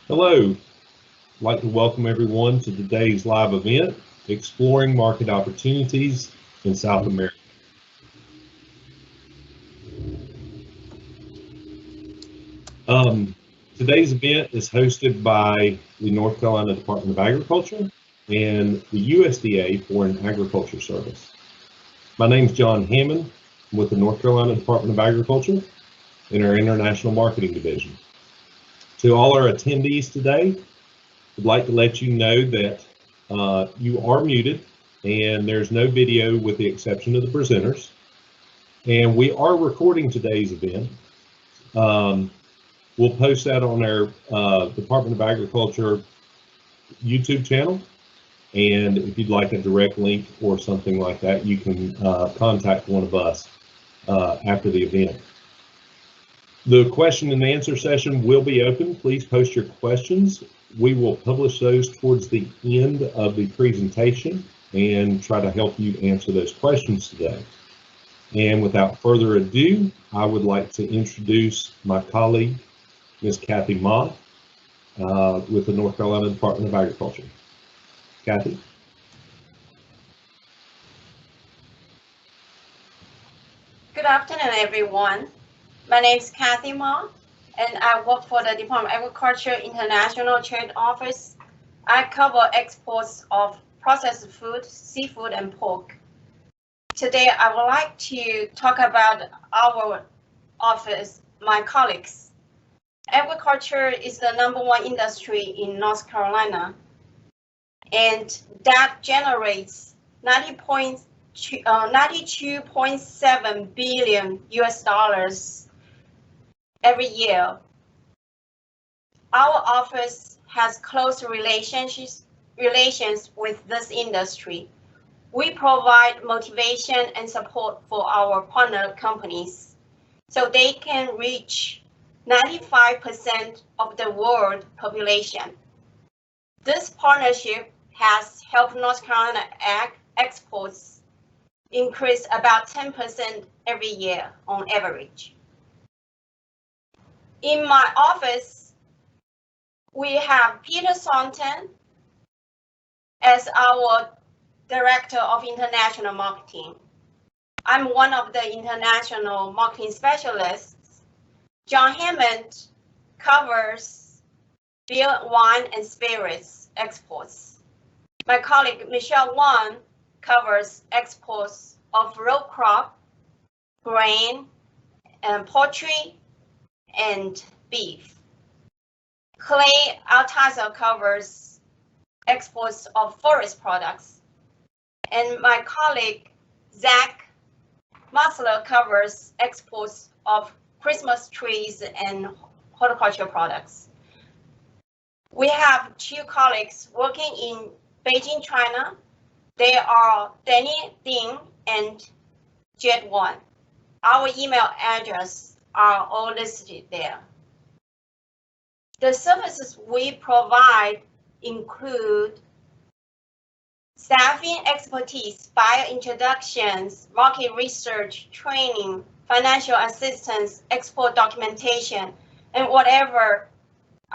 Hello, I'd like to welcome everyone to today's live event, Exploring Market Opportunities in South America. Today's event is hosted by the North Carolina Department of Agriculture and the USDA Foreign Agriculture Service. My name is John Hammond. I'm with the North Carolina Department of Agriculture in our International Marketing Division. To all our attendees today, I'd like to let you know that you are muted and there's no video with the exception of the presenters. And we are recording today's event. We'll post that on our Department of Agriculture YouTube channel. And if you'd like a direct link or something like that, you can contact one of us after the event. The question and answer session will be open. Please post your questions. We will publish those towards the end of the presentation and try to help you answer those questions today. And without further ado, I would like to introduce my colleague, Ms. Kathy Ma, with the North Carolina Department of Agriculture. Kathy. Good afternoon, everyone. My name is Kathy Ma, and I work for the Department of Agriculture International Trade Office. I cover exports of processed food, seafood, and pork. Today, I would like to talk about our office, my colleagues. Agriculture is the #1 industry in North Carolina, and that generates 92.7 billion US dollars every year. Our office has close relations with this industry. We provide motivation and support for our partner companies so they can reach 95% of the world population. This partnership has helped North Carolina exports increase about 10% every year on average. In my office, we have Peter Saunton as our Director of International Marketing. I'm one of the international marketing specialists. John Hammond covers beer, wine, and spirits exports. My colleague Michelle Wan covers exports of row crop, grain, and poultry, and beef. Clay Altizer covers exports of forest products. And my colleague Zach Musler covers exports of Christmas trees and horticultural products. We have 2 colleagues working in Beijing, China. They are Danny Ding and Jed Wan. Our email address are all listed there. The services we provide include staffing expertise, buyer introductions, market research, training, financial assistance, export documentation, and whatever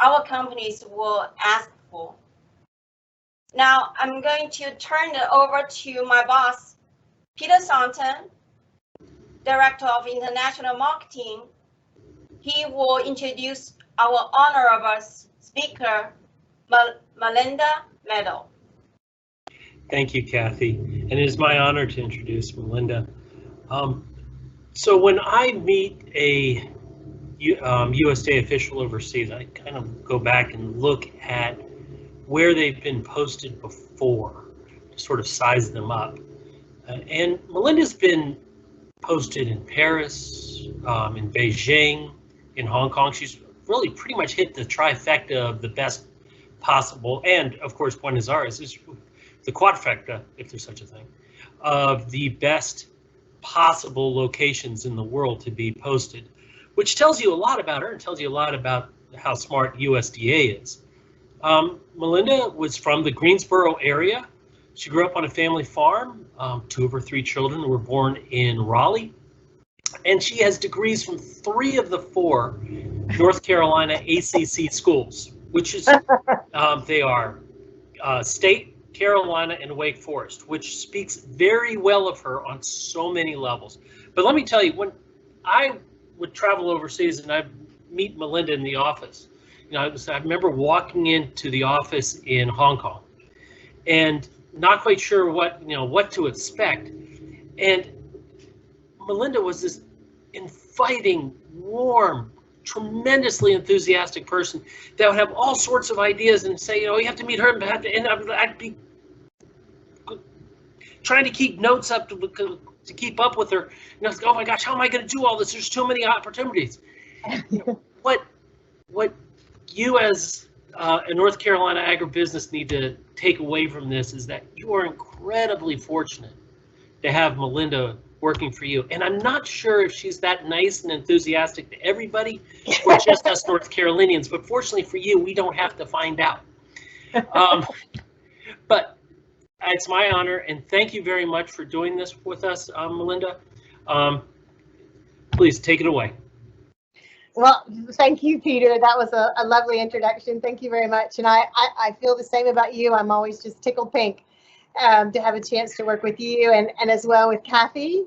our companies will ask for. Now, I'm going to turn it over to my boss, Peter Saunton, Director of International Marketing. He will introduce our honorable speaker, Melinda Meadow. Thank you, Kathy. And it is my honor to introduce Melinda. So when I meet a USDA official overseas, I kind of go back and look at where they've been posted before to sort of size them up. And Melinda's been posted in Paris, in Beijing, in Hong Kong. She's really pretty much hit the trifecta of the best possible, and of course Buenos Aires is the quadfecta, if there's such a thing, of the best possible locations in the world to be posted, which tells you a lot about her and tells you a lot about how smart USDA is. Melinda was from the Greensboro area. She grew up on a family farm. 2 of her 3 children were born in Raleigh. And she has degrees from 3 of the 4 North Carolina ACC schools. which is, they are State, Carolina, and Wake Forest, which speaks very well of her on so many levels. But let me tell you, when I would travel overseas and I'd meet Melinda in the office, you know, I remember walking into the office in Hong Kong and not quite sure what to expect. And Melinda was this inviting, warm, tremendously enthusiastic person that would have all sorts of ideas and say, you have to meet her, and I'd be trying to keep notes up to keep up with her. Oh my gosh, how am I going to do all this? There's too many opportunities. What you as a North Carolina agribusiness need to take away from this is that you are incredibly fortunate to have Melinda working for you. And I'm not sure if she's that nice and enthusiastic to everybody or just us North Carolinians, but fortunately for you, we don't have to find out. But it's my honor, and thank you very much for doing this with us, Melinda. Please take it away. Well, thank you, Peter. That was a lovely introduction. Thank you very much. And I feel the same about you. I'm always just tickled pink to have a chance to work with you and as well with Kathy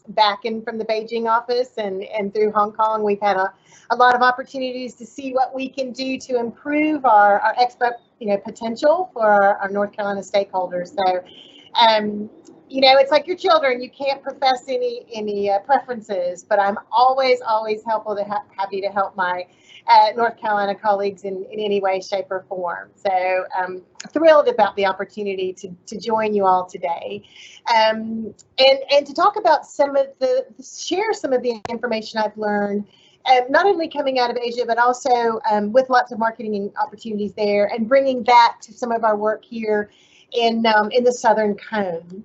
back in from the Beijing office and through Hong Kong. We've had a lot of opportunities to see what we can do to improve our export potential for our North Carolina stakeholders. So it's like your children. You can't profess any preferences, but I'm always happy to help my North Carolina colleagues in any way, shape, or form. So I'm thrilled about the opportunity to join you all today, and to talk about share some of the information I've learned, not only coming out of Asia, but also with lots of marketing opportunities there, and bringing that to some of our work here in the Southern Cone.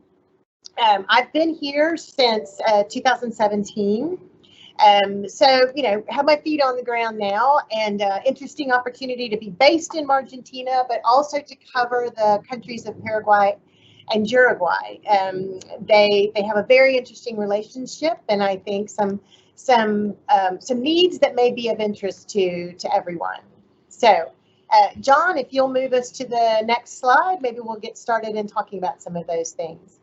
I've been here since 2017. So, have my feet on the ground now, and interesting opportunity to be based in Argentina, but also to cover the countries of Paraguay and Uruguay. They have a very interesting relationship, and I think some needs that may be of interest to everyone. So, John, if you'll move us to the next slide, maybe we'll get started in talking about some of those things.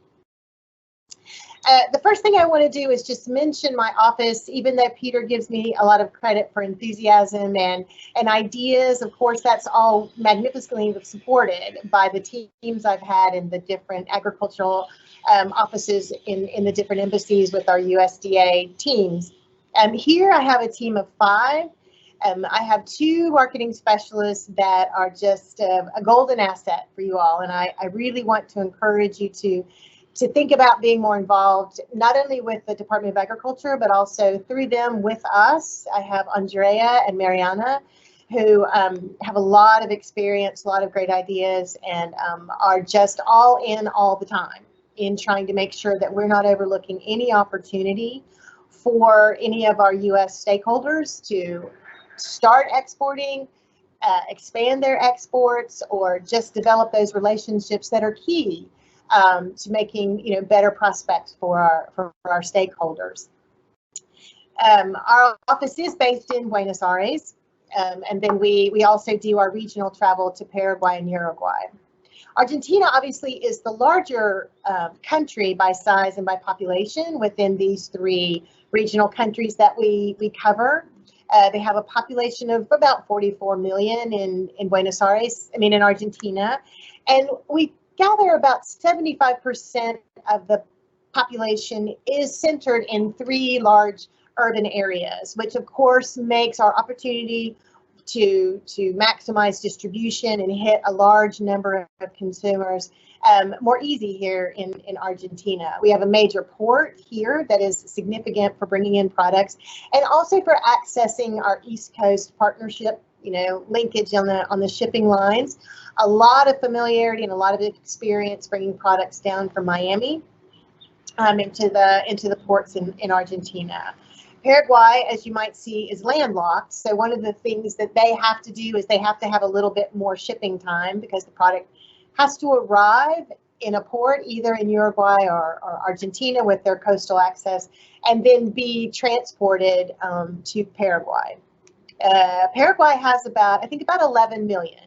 The first thing I want to do is just mention my office, even though Peter gives me a lot of credit for enthusiasm and ideas. Of course, that's all magnificently supported by the teams I've had in the different agricultural offices in the different embassies with our USDA teams. Here I have a team of 5. I have 2 marketing specialists that are just a golden asset for you all, and I really want to encourage you to think about being more involved, not only with the Department of Agriculture, but also through them with us. I have Andrea and Mariana, who have a lot of experience, a lot of great ideas, and are just all in all the time in trying to make sure that we're not overlooking any opportunity for any of our U.S. stakeholders to start exporting, expand their exports, or just develop those relationships that are key to making better prospects for our stakeholders. Our office is based in Buenos Aires, and then we also do our regional travel to Paraguay and Uruguay. Argentina obviously is the larger country by size and by population within these 3 regional countries that we cover. They have a population of about 44 million in Buenos Aires, in Argentina, and we gather about 75% of the population is centered in 3 large urban areas, which of course makes our opportunity to maximize distribution and hit a large number of consumers more easy here in Argentina. We have a major port here that is significant for bringing in products and also for accessing our East Coast partnership, linkage on the shipping lines. A lot of familiarity and a lot of experience bringing products down from Miami into the ports in Argentina. Paraguay, as you might see, is landlocked. So one of the things that they have to do is they have to have a little bit more shipping time because the product has to arrive in a port either in Uruguay or Argentina with their coastal access and then be transported to Paraguay. Paraguay has I think about 11 million.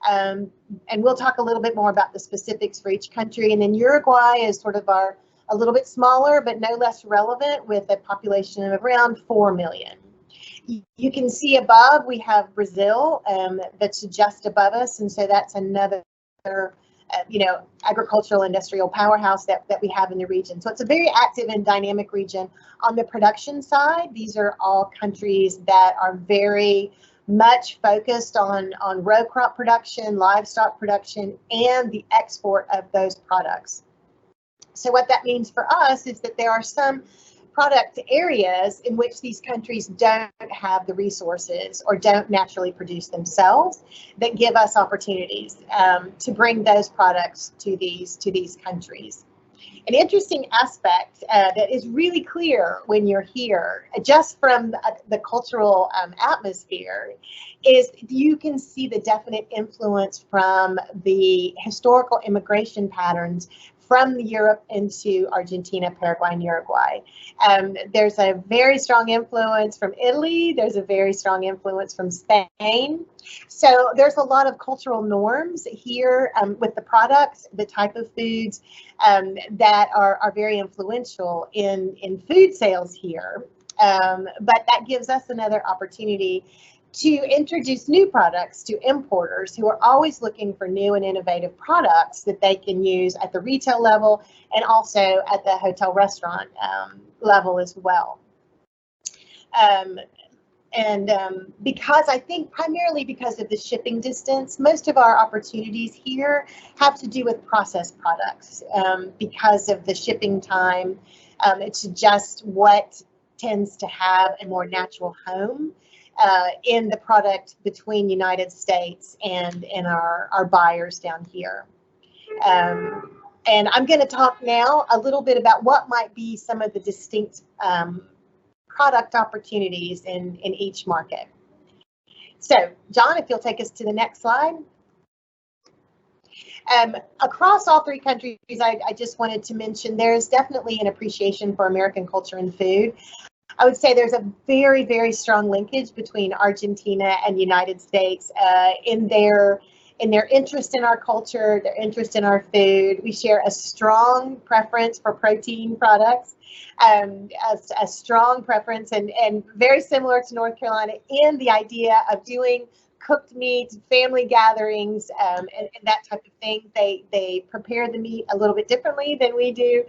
And we'll talk a little bit more about the specifics for each country. And then Uruguay is sort of a little bit smaller, but no less relevant, with a population of around 4 million. You can see above we have Brazil that's just above us, and so that's another agricultural industrial powerhouse that we have in the region. So it's a very active and dynamic region. On the production side, these are all countries that are very much focused on row crop production, livestock production, and the export of those products. So what that means for us is that there are some product areas in which these countries don't have the resources or don't naturally produce themselves that give us opportunities to bring those products to these countries. An interesting aspect that is really clear when you're here, just from the cultural atmosphere, is you can see the definite influence from the historical immigration patterns from Europe into Argentina, Paraguay, and Uruguay. There's a very strong influence from Italy. There's a very strong influence from Spain. So there's a lot of cultural norms here with the products, the type of foods that are very influential in food sales here. But that gives us another opportunity to introduce new products to importers who are always looking for new and innovative products that they can use at the retail level and also at the hotel restaurant level as well. Because I think primarily because of the shipping distance, most of our opportunities here have to do with processed products. Because of the shipping time, it's just what tends to have a more natural home in the product between United States and our buyers down here. And I'm going to talk now a little bit about what might be some of the distinct product opportunities in each market. So, John, if you'll take us to the next slide. Across all three countries, I just wanted to mention there is definitely an appreciation for American culture and food. I would say there's a very, very strong linkage between Argentina and the United States in their interest in our culture, their interest in our food. We share a strong preference for protein products, a strong preference, and very similar to North Carolina in the idea of doing cooked meat, family gatherings, and that type of thing. They prepare the meat a little bit differently than we do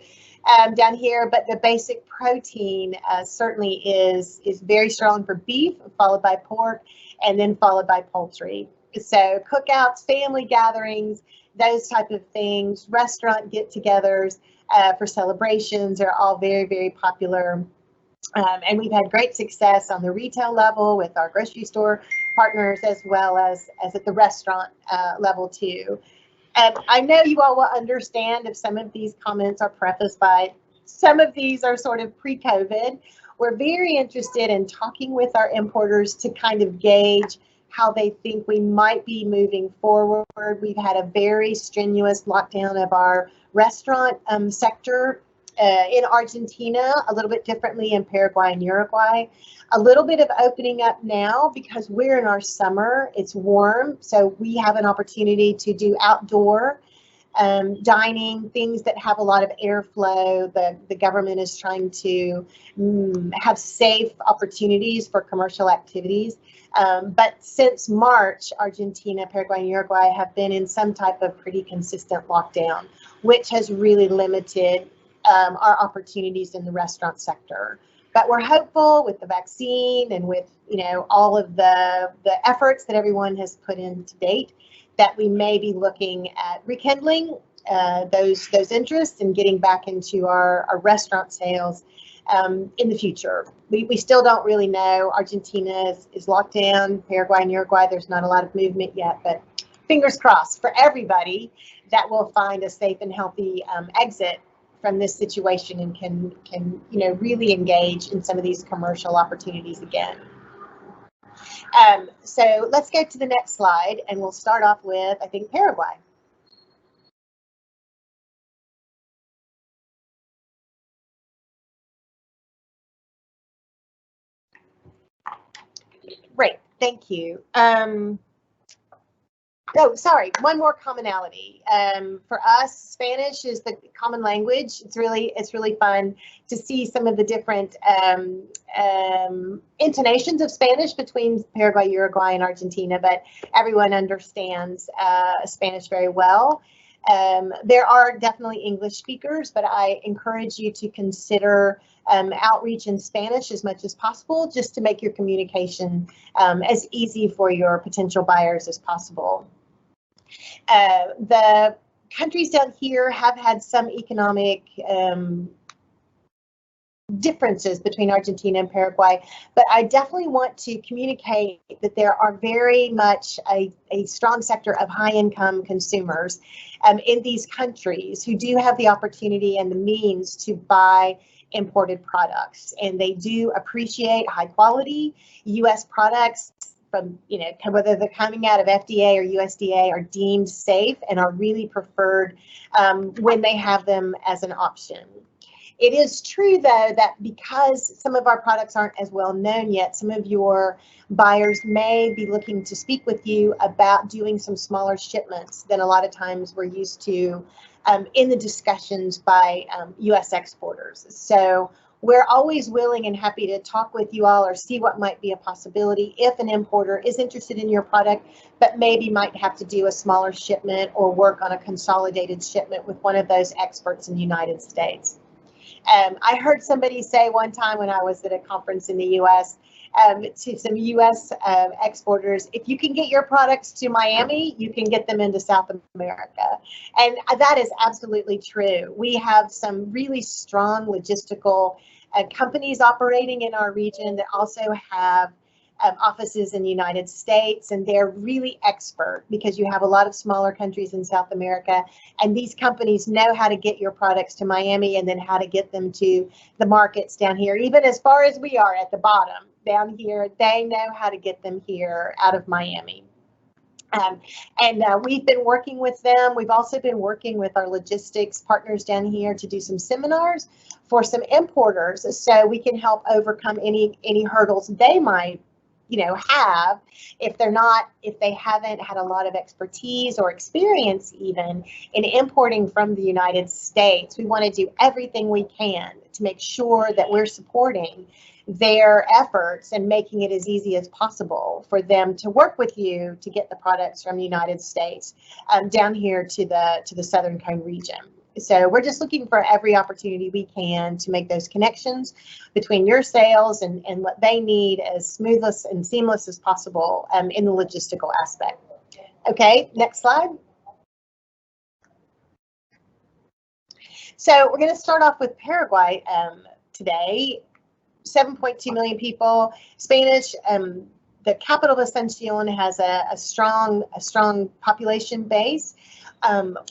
down here, but the basic protein certainly is very strong for beef, followed by pork, and then followed by poultry. So cookouts, family gatherings, those type of things, restaurant get-togethers for celebrations are all very, very popular. And we've had great success on the retail level with our grocery store partners, as well as at the restaurant level too. I know you all will understand if some of these comments are prefaced by some of these are sort of pre-COVID. We're very interested in talking with our importers to kind of gauge how they think we might be moving forward. We've had a very strenuous lockdown of our restaurant sector in Argentina, a little bit differently in Paraguay and Uruguay. A little bit of opening up now because we're in our summer, it's warm, so we have an opportunity to do outdoor dining, things that have a lot of airflow. The government is trying to have safe opportunities for commercial activities. But since March, Argentina, Paraguay, and Uruguay have been in some type of pretty consistent lockdown, which has really limited our opportunities in the restaurant sector. But we're hopeful with the vaccine and with all of the efforts that everyone has put in to date that we may be looking at rekindling those interests and getting back into our restaurant sales in the future. We still don't really know. Argentina is locked down. Paraguay and Uruguay, there's not a lot of movement yet, but fingers crossed for everybody that we'll find a safe and healthy exit from this situation and can really engage in some of these commercial opportunities again. So let's go to the next slide, and we'll start off with, I think, Paraguay. Great, thank you. Oh, sorry, one more commonality. For us, Spanish is the common language. It's really fun to see some of the different intonations of Spanish between Paraguay, Uruguay, and Argentina, but everyone understands Spanish very well. There are definitely English speakers, but I encourage you to consider outreach in Spanish as much as possible, just to make your communication as easy for your potential buyers as possible. The countries down here have had some economic differences between Argentina and Paraguay, but I definitely want to communicate that there are very much a strong sector of high-income consumers in these countries who do have the opportunity and the means to buy imported products, and they do appreciate high-quality U.S. products. From, you know, whether they're coming out of FDA or USDA, are deemed safe and are really preferred when they have them as an option. It is true, though, that because some of our products aren't as well known yet, some of your buyers may be looking to speak with you about doing some smaller shipments than a lot of times we're used to in the discussions by U.S. exporters. So we're always willing and happy to talk with you all or see what might be a possibility if an importer is interested in your product, but maybe might have to do a smaller shipment or work on a consolidated shipment with one of those experts in the United States. I heard somebody say one time when I was at a conference in the U.S. To some U.S. Exporters, if you can get your products to Miami, you can get them into South America. And that is absolutely true. We have some really strong logistical companies operating in our region that also have offices in the United States, and they're really expert because you have a lot of smaller countries in South America, and these companies know how to get your products to Miami and then how to get them to the markets down here, even as far as we are at the bottom down here. They know how to get them here out of Miami. We've been working with them. We've also been working with our logistics partners down here to do some seminars for some importers, so we can help overcome any hurdles they might, you know, have if they haven't had a lot of expertise or experience even in importing from the United States. We want to do everything we can to make sure that we're supporting their efforts and making it as easy as possible for them to work with you to get the products from the United States down here to the Southern Cone region. So we're just looking for every opportunity we can to make those connections between your sales and what they need as smooth and seamless as possible in the logistical aspect. Okay, next slide. So we're going to start off with Paraguay today. 7.2 million people. Spanish, the capital of Asunción has a strong population base.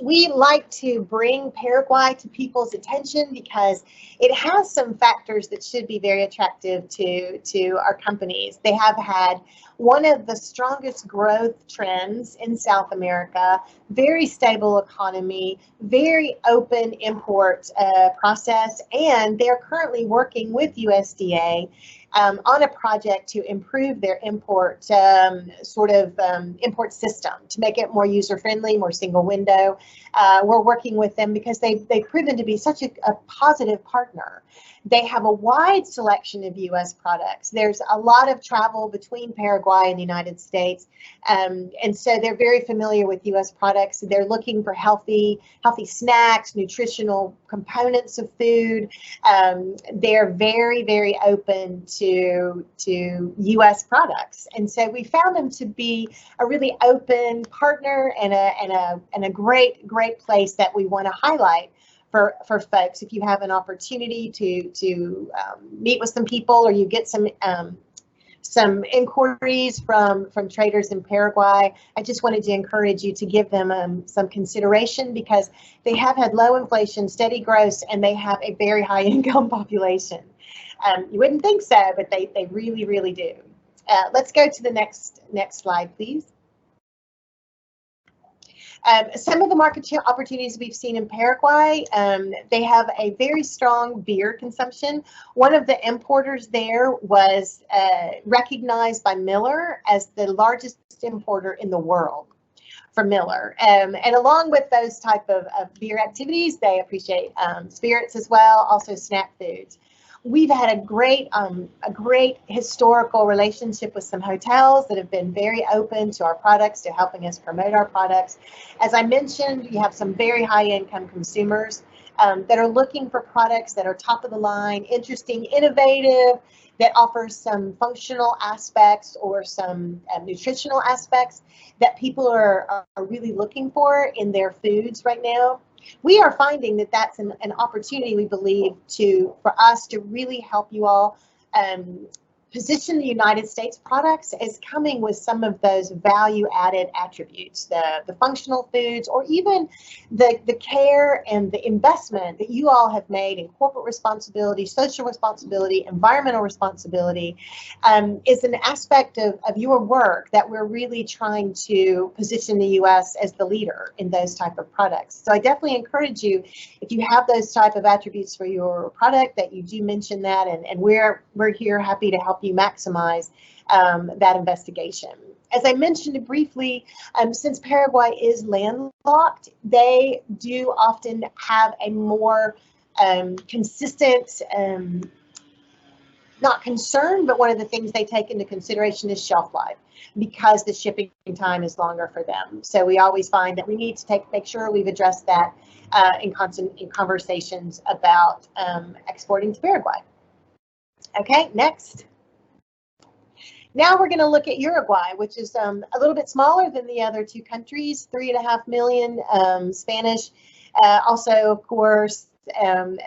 We like to bring Paraguay to people's attention because it has some factors that should be very attractive to our companies. They have had one of the strongest growth trends in South America, very stable economy, very open import process, and they're currently working with USDA on a project to improve their import import system to make it more user-friendly, more single window. We're working with them because they've proven to be such a positive partner. They have a wide selection of U.S. products. There's a lot of travel between Paraguay and the United States, and so they're very familiar with U.S. products. They're looking for healthy snacks, nutritional components of food. They're very, very open to U.S. products, and so we found them to be a really open partner and a great place that we want to highlight for folks. If you have an opportunity to meet with some people, or you get some inquiries from traders in Paraguay, I just wanted to encourage you to give them some consideration, because they have had low inflation, steady growth, and they have a very high income population. You wouldn't think so, but they really, really do. Let's go to the next slide, please. Some of the market opportunities we've seen in Paraguay, they have a very strong beer consumption. One of the importers there was recognized by Miller as the largest importer in the world for Miller. And along with those type of beer activities, they appreciate spirits as well, also snack foods. We've had a great historical relationship with some hotels that have been very open to our products, to helping us promote our products. As I mentioned, you have some very high income consumers that are looking for products that are top of the line, interesting, innovative, that offers some functional aspects or some nutritional aspects that people are really looking for in their foods right now. We are finding that that's an opportunity, we believe, for us to really help you all position the United States products as coming with some of those value-added attributes, the functional foods, or even the care and the investment that you all have made in corporate responsibility, social responsibility, environmental responsibility, is an aspect of your work that we're really trying to position the U.S. as the leader in those type of products. So I definitely encourage you, if you have those type of attributes for your product, that you do mention that, and we're here happy to help you maximize that investigation. As I mentioned briefly, since Paraguay is landlocked, they do often have a more consistent, not concern, but one of the things they take into consideration is shelf life, because the shipping time is longer for them. So we always find that we need to make sure we've addressed that in conversations about exporting to Paraguay. Okay, next. Now we're going to look at Uruguay, which is a little bit smaller than the other two countries, 3.5 million Spanish. Also, of course,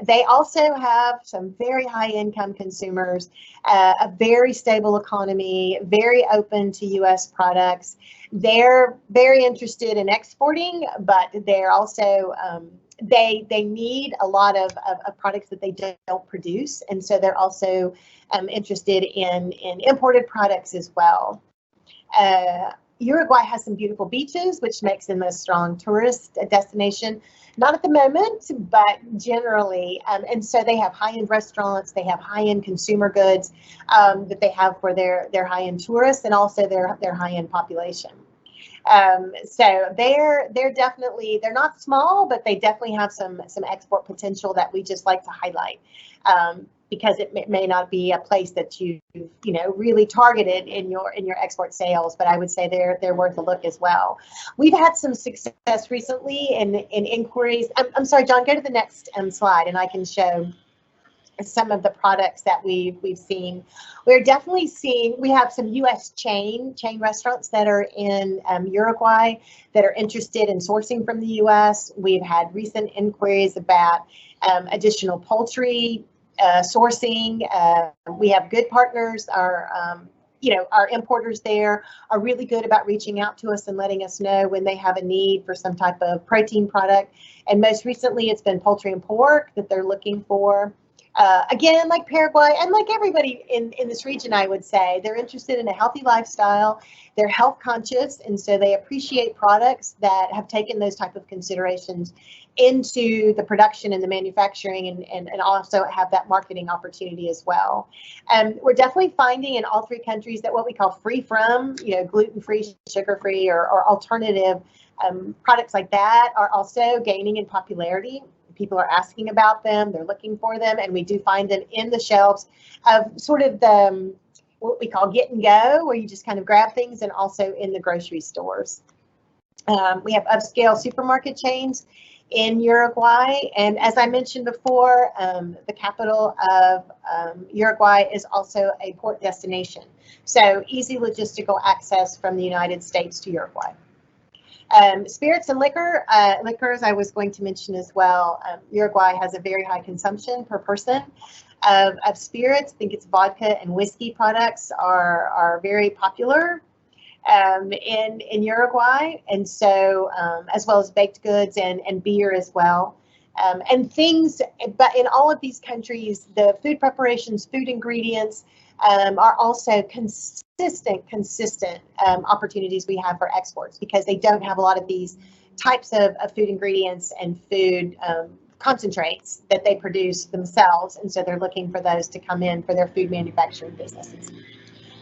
they also have some very high income consumers, a very stable economy, very open to U.S. products. They're very interested in exporting, but they're also they need a lot of products that they don't produce, and so they're also interested in imported products as well. Uruguay has some beautiful beaches, which makes them a strong tourist destination. Not at the moment, but generally, and so they have high-end restaurants, they have high-end consumer goods that they have for their high-end tourists, and also their high-end population. So they're definitely, they're not small, but they definitely have some export potential that we just like to highlight, because it may not be a place that you really targeted in your export sales, but I would say they're worth a look as well. We've had some success recently in inquiries. I'm sorry, John, go to the next slide, and I can show some of the products that we've seen. We're definitely seeing, we have some U.S. chain restaurants that are in Uruguay that are interested in sourcing from the U.S. We've had recent inquiries about additional poultry sourcing. We have good partners. Our importers there are really good about reaching out to us and letting us know when they have a need for some type of protein product. And most recently, it's been poultry and pork that they're looking for. Again, like Paraguay and like everybody in this region, I would say, they're interested in a healthy lifestyle. They're health conscious, and so they appreciate products that have taken those type of considerations into the production and the manufacturing, and also have that marketing opportunity as well. We're definitely finding in all three countries that what we call free from, gluten-free, sugar-free, or alternative products like that are also gaining in popularity. People are asking about them, they're looking for them, and we do find them in the shelves of sort of the what we call get and go, where you just kind of grab things, and also in the grocery stores. We have upscale supermarket chains in Uruguay, and as I mentioned before, the capital of Uruguay is also a port destination, so easy logistical access from the United States to Uruguay. Spirits and liquors I was going to mention as well. Uruguay has a very high consumption per person of spirits. I think it's vodka and whiskey products are very popular in Uruguay, and so as well as baked goods and beer as well. And things, but in all of these countries, the food preparations, food ingredients are also consistently consistent opportunities we have for exports, because they don't have a lot of these types of food ingredients and food concentrates that they produce themselves, and so they're looking for those to come in for their food manufacturing businesses.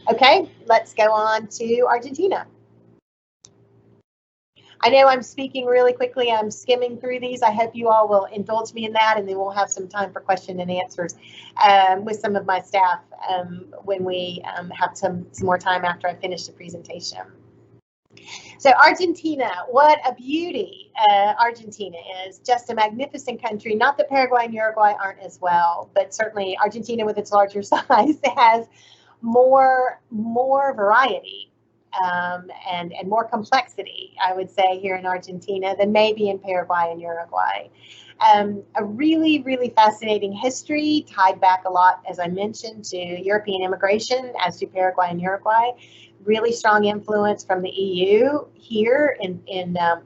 Okay, let's go on to Argentina. I know I'm speaking really quickly. I'm skimming through these. I hope you all will indulge me in that, and then we'll have some time for question and answers with some of my staff when we have some more time after I finish the presentation. So Argentina, what a beauty Argentina is. Just a magnificent country. Not that Paraguay and Uruguay aren't as well, but certainly Argentina, with its larger size, has more variety and more complexity, I would say, here in Argentina than maybe in Paraguay and Uruguay. A really, really fascinating history, tied back a lot, as I mentioned, to European immigration, as to Paraguay and Uruguay. Really strong influence from the EU here in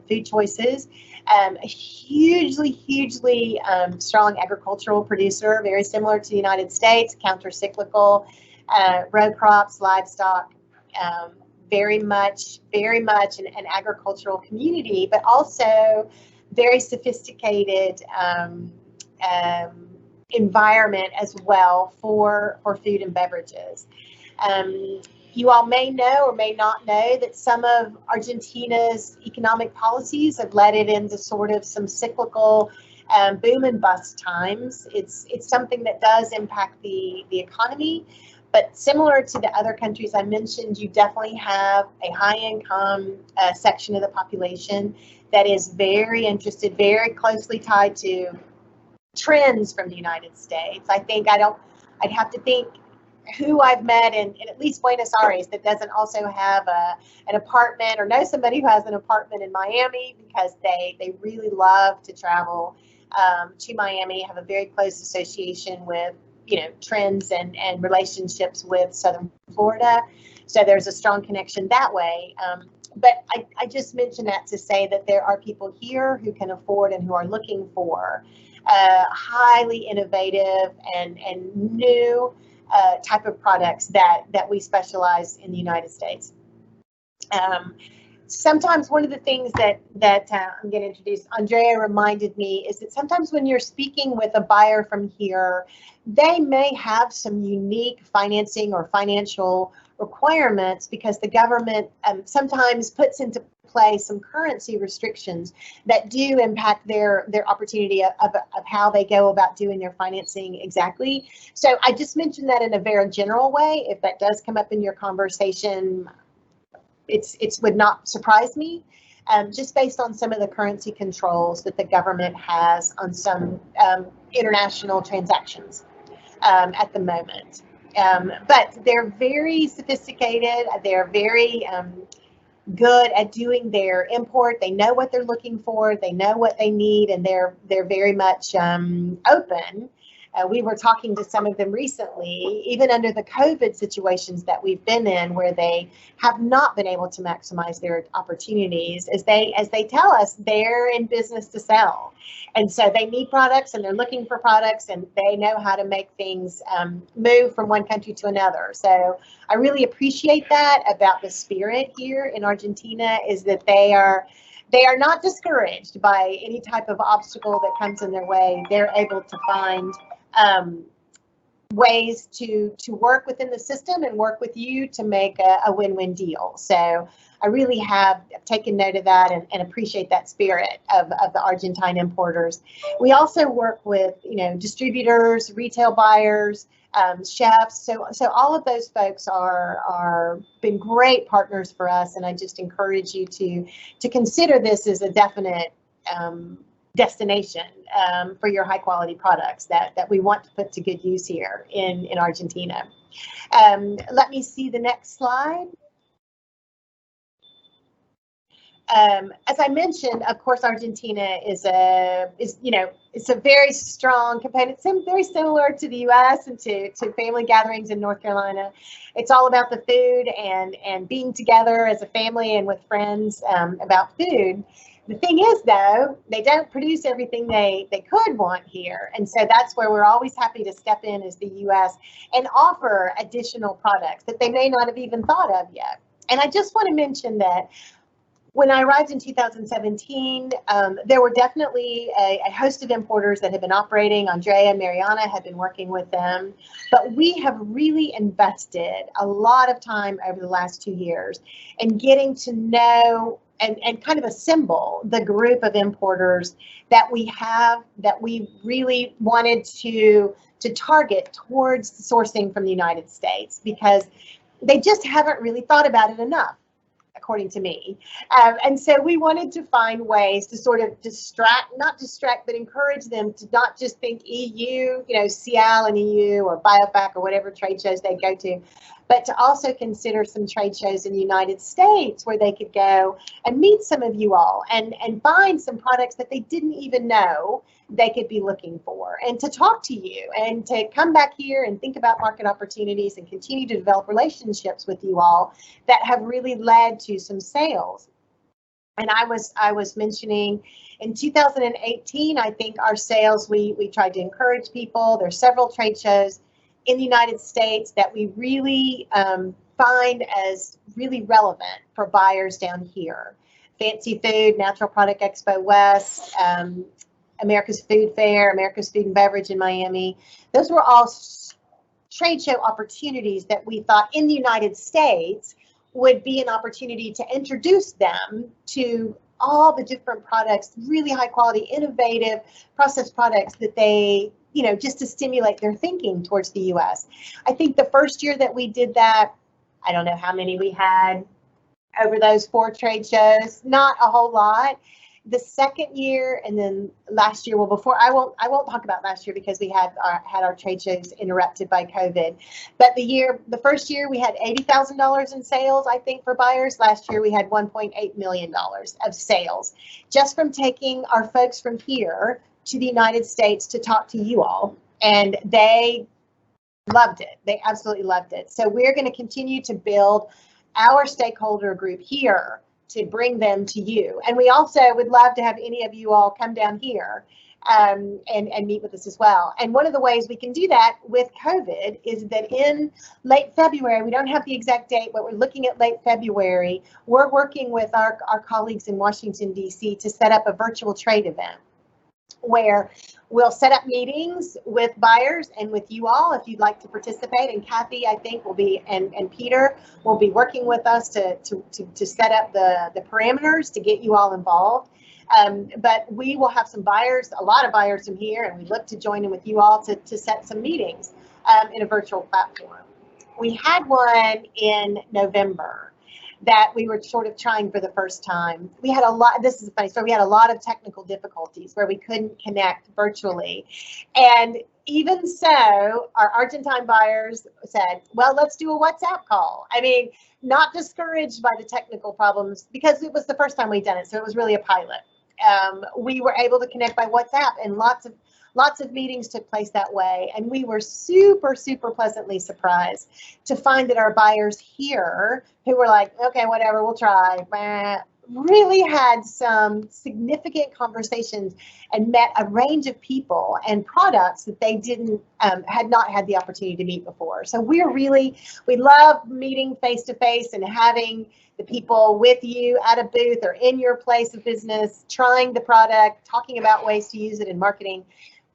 food choices. A hugely strong agricultural producer, very similar to the United States, counter-cyclical, row crops, livestock, very much an agricultural community, but also very sophisticated environment as well for food and beverages. You all may know or may not know that some of Argentina's economic policies have led it into sort of some cyclical boom and bust times. It's something that does impact the economy, but similar to the other countries I mentioned, you definitely have a high income section of the population that is very interested, very closely tied to trends from the United States. I'd have to think who I've met in at least Buenos Aires that doesn't also have an apartment, or know somebody who has an apartment in Miami, because they really love to travel to Miami, have a very close association with, you know, trends and relationships with Southern Florida. So there's a strong connection that way. But I just mentioned that to say that there are people here who can afford and who are looking for highly innovative and new type of products that we specialize in the United States. Sometimes one of the things that I'm going to introduce, Andrea reminded me, is that sometimes when you're speaking with a buyer from here, they may have some unique financing or financial requirements because the government sometimes puts into play some currency restrictions that do impact their opportunity of how they go about doing their financing exactly. So I just mentioned that in a very general way. If that does come up in your conversation, it would not surprise me, just based on some of the currency controls that the government has on some international transactions at the moment. But they're very sophisticated. They're very good at doing their import. They know what they're looking for. They know what they need, and they're very much open. We were talking to some of them recently, even under the COVID situations that we've been in, where they have not been able to maximize their opportunities. As they tell us, they're in business to sell. And so they need products, and they're looking for products, and they know how to make things move from one country to another. So I really appreciate that about the spirit here in Argentina, is that they are not discouraged by any type of obstacle that comes in their way. They're able to find ways to work within the system and work with you to make a win-win deal. So I really have taken note of that and appreciate that spirit of the Argentine importers. We also work with, you know, distributors, retail buyers, chefs. So all of those folks are been great partners for us, and I just encourage you to consider this as a definite destination for your high quality products that we want to put to good use here in Argentina. Let me see the next slide. As I mentioned, of course, Argentina is it's a very strong component, very similar to the U.S. and to family gatherings in North Carolina. It's all about the food and being together as a family and with friends about food. The thing is, though, they don't produce everything they could want here. And so that's where we're always happy to step in as the U.S. and offer additional products that they may not have even thought of yet. And I just want to mention that when I arrived in 2017, there were definitely a host of importers that had been operating. Andrea and Mariana had been working with them, but we have really invested a lot of time over the last 2 years in getting to know and kind of assemble the group of importers that we have, that we really wanted to target towards sourcing from the United States, because they just haven't really thought about it enough, according to me. And so we wanted to find ways to sort of not distract, but encourage them to not just think EU, CL and EU or BioFac or whatever trade shows they go to, but to also consider some trade shows in the United States where they could go and meet some of you all and find some products that they didn't even know they could be looking for, and to talk to you and to come back here and think about market opportunities and continue to develop relationships with you all that have really led to some sales. And I was mentioning in 2018, I think our sales, we tried to encourage people. There's several trade shows in the United States that we really find as really relevant for buyers down here. Fancy Food, Natural Product Expo West, America's Food Fair, America's Food and Beverage in Miami. Those were all trade show opportunities that we thought in the United States would be an opportunity to introduce them to all the different products, really high quality, innovative processed products that they, just to stimulate their thinking towards the U.S. I think the first year that we did that, I don't know how many we had over those 4 trade shows, not a whole lot. The second year, and then last year, well, before I won't talk about last year because we had our trade shows interrupted by COVID. But the first year we had $80,000 in sales, I think, for buyers. Last year we had $1.8 million of sales just from taking our folks from here to the United States to talk to you all, and they loved it. They absolutely loved it. So we're going to continue to build our stakeholder group here to bring them to you. And we also would love to have any of you all come down here and meet with us as well. And one of the ways we can do that with COVID is that in late February, we don't have the exact date, but we're looking at late February, we're working with our colleagues in Washington, D.C. to set up a virtual trade event where we'll set up meetings with buyers and with you all if you'd like to participate. And Kathy, I think, will be, and Peter will be working with us to set up the parameters to get you all involved. But we will have some buyers, a lot of buyers from here, and we look to join in with you all to set some meetings in a virtual platform. We had one in November that we were sort of trying for the first time. We had a lot, this is a funny story, we had a lot of technical difficulties where we couldn't connect virtually. And even so, our Argentine buyers said, well, let's do a WhatsApp call. I mean, not discouraged by the technical problems because it was the first time we'd done it, so it was really a pilot. We were able to connect by WhatsApp, and lots of meetings took place that way. And we were super, super pleasantly surprised to find that our buyers here, who were like, okay, whatever, we'll try, really had some significant conversations and met a range of people and products that they had not had the opportunity to meet before. So we love meeting face to face and having the people with you at a booth or in your place of business, trying the product, talking about ways to use it in marketing.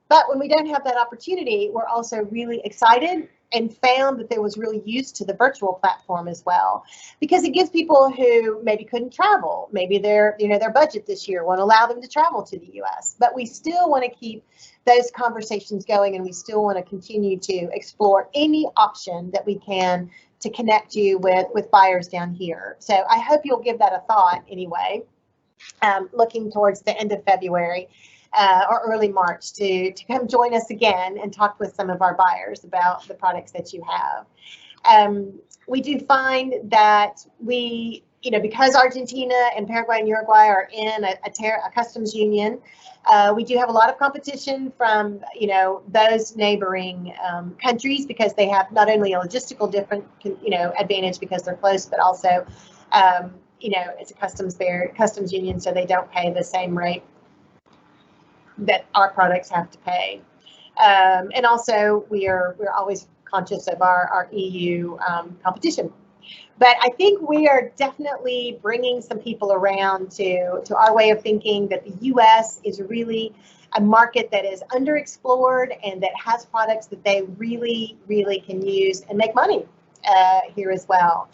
But when we don't have that opportunity, we're also really excited and found that there was real use to the virtual platform as well, because it gives people who maybe couldn't travel, maybe their budget this year won't allow them to travel to the US, but we still want to keep those conversations going, and we still want to continue to explore any option that we can to connect you with buyers down here. So I hope you'll give that a thought anyway, looking towards the end of February. Or early March to come join us again and talk with some of our buyers about the products that you have. We do find that we because Argentina and Paraguay and Uruguay are in a customs union, we do have a lot of competition from, those neighboring countries, because they have not only a logistical advantage because they're close, but also, it's a customs union, so they don't pay the same rate that our products have to pay. And also we're always conscious of our EU competition. But I think we are definitely bringing some people around to our way of thinking, that the U.S. is really a market that is underexplored and that has products that they really, really can use and make money here as well.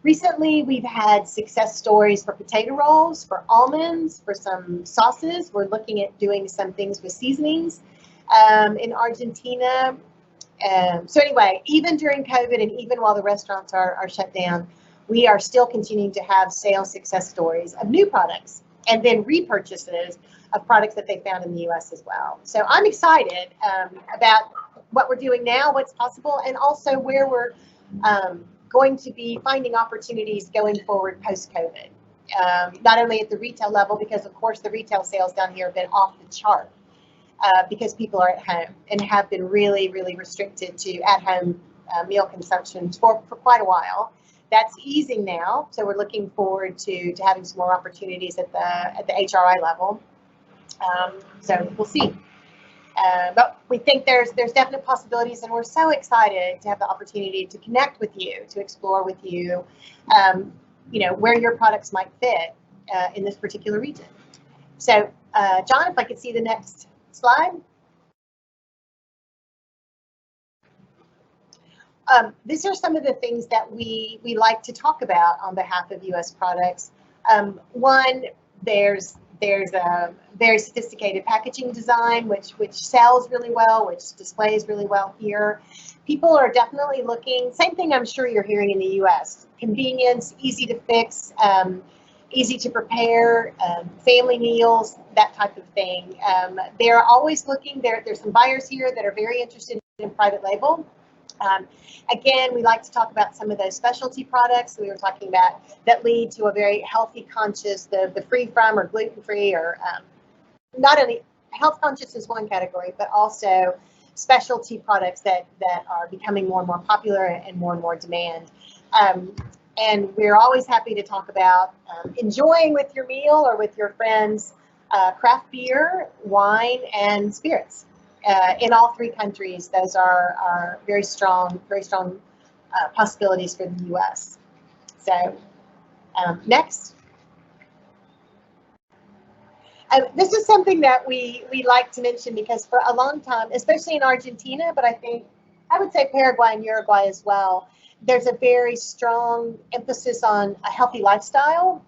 Recently, we've had success stories for potato rolls, for almonds, for some sauces. We're looking at doing some things with seasonings in Argentina. So anyway, even during COVID and even while the restaurants are shut down, we are still continuing to have sales success stories of new products, and then repurchases of products that they found in the U.S. as well. So I'm excited about what we're doing now, what's possible, and also where we're going to be finding opportunities going forward post-COVID. Not only at the retail level, because of course the retail sales down here have been off the chart. Because people are at home and have been really, really restricted to at-home meal consumption for quite a while. That's easing now, so we're looking forward to having some more opportunities at the HRI level. So we'll see. But we think there's definite possibilities, and we're so excited to have the opportunity to connect with you, to explore with you, where your products might fit in this particular region. So, John, if I could see the next slide. These are some of the things that we like to talk about on behalf of U.S. products. One, there's a very sophisticated packaging design, which sells really well, which displays really well here. People are definitely looking, same thing I'm sure you're hearing in the U.S., convenience, easy to fix, easy to prepare, family meals, that type of thing. They're always looking, there's some buyers here that are very interested in private label. Again, we like to talk about some of those specialty products we were talking about that lead to a very healthy conscious, the free from or gluten-free, or not only health conscious is one category, but also specialty products that are becoming more and more popular and more demand. And we're always happy to talk about enjoying with your meal or with your friends craft beer, wine, and spirits. In all three countries, those are very strong possibilities for the U.S. So next. This is something that we like to mention, because for a long time, especially in Argentina, but I would say Paraguay and Uruguay as well, there's a very strong emphasis on a healthy lifestyle.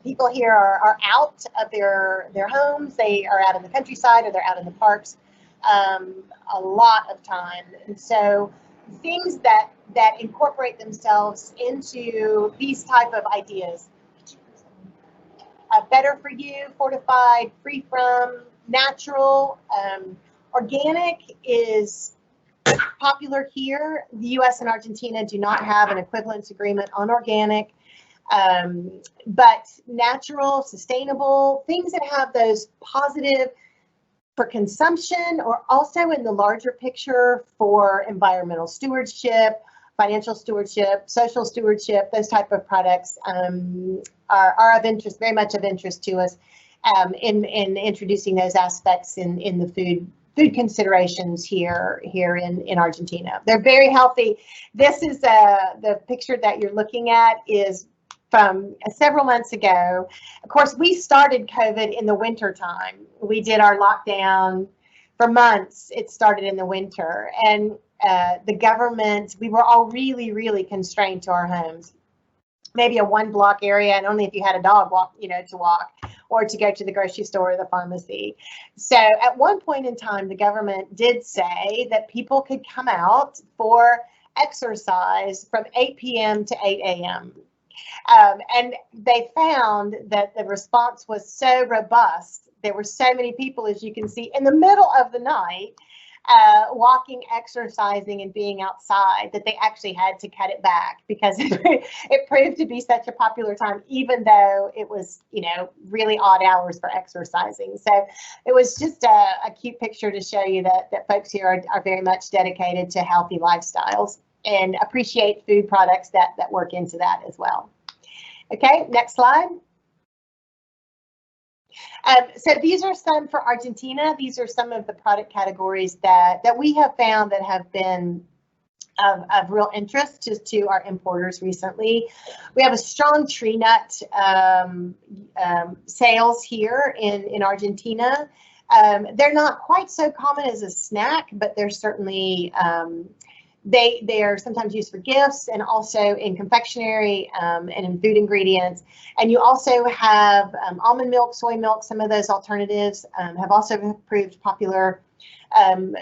People here are out of their homes. They are out in the countryside, or they're out in the parks a lot of time. And so things that incorporate themselves into these type of ideas, better for you, fortified, free from, natural, organic is popular here. The U.S. and Argentina do not have an equivalence agreement on organic, but natural, sustainable, things that have those positive for consumption, or also in the larger picture for environmental stewardship, financial stewardship, social stewardship, those type of products are of interest, very much of interest to us in introducing those aspects in the food considerations here in Argentina. They're very healthy. This is the picture that you're looking at is from several months ago. Of course, we started COVID in the winter time. We did our lockdown for months. It started in the winter, and the government, we were all really, really constrained to our homes. Maybe a 1-block area, and only if you had a dog to walk, or to go to the grocery store or the pharmacy. So at one point in time, the government did say that people could come out for exercise from 8 p.m. to 8 a.m. And they found that the response was so robust. There were so many people, as you can see, in the middle of the night, walking, exercising, and being outside, that they actually had to cut it back because it proved to be such a popular time, even though it was, you know, really odd hours for exercising. So it was just a cute picture to show you that folks here are very much dedicated to healthy lifestyles and appreciate food products that work into that as well. Okay, next slide. So these are some for Argentina. These are some of the product categories that we have found that have been of real interest to our importers recently. We have a strong tree nut sales here in Argentina. They're not quite so common as a snack, but they're certainly they are sometimes used for gifts and also in confectionery and in food ingredients. And you also have almond milk, soy milk. Some of those alternatives have also proved popular.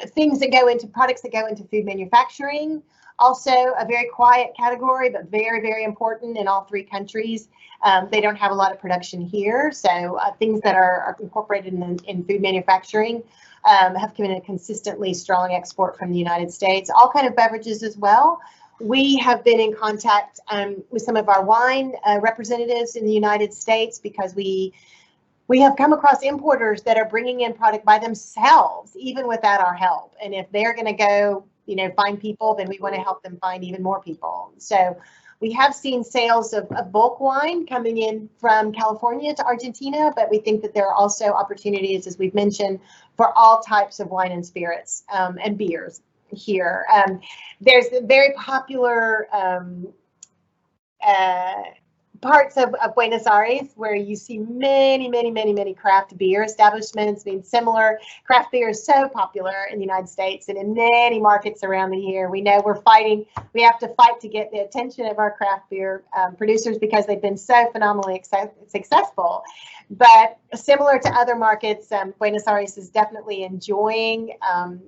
Things that go into products that go into food manufacturing. Also a very quiet category, but very, very important in all three countries. They don't have a lot of production here. So things that are incorporated in food manufacturing have given a consistently strong export from the United States. All kind of beverages as well. We have been in contact with some of our wine representatives in the United States because we have come across importers that are bringing in product by themselves, even without our help. And if they're going to go, you know, find people, then we want to help them find even more people. So we have seen sales of bulk wine coming in from California to Argentina, but we think that there are also opportunities, as we've mentioned, for all types of wine and spirits and beers here. There's very popular parts of Buenos Aires where you see many craft beer establishments. I mean, similar craft beer is so popular in the United States and in many markets around the year. We know we have to fight to get the attention of our craft beer producers because they've been so phenomenally successful. But similar to other markets, Buenos Aires is definitely enjoying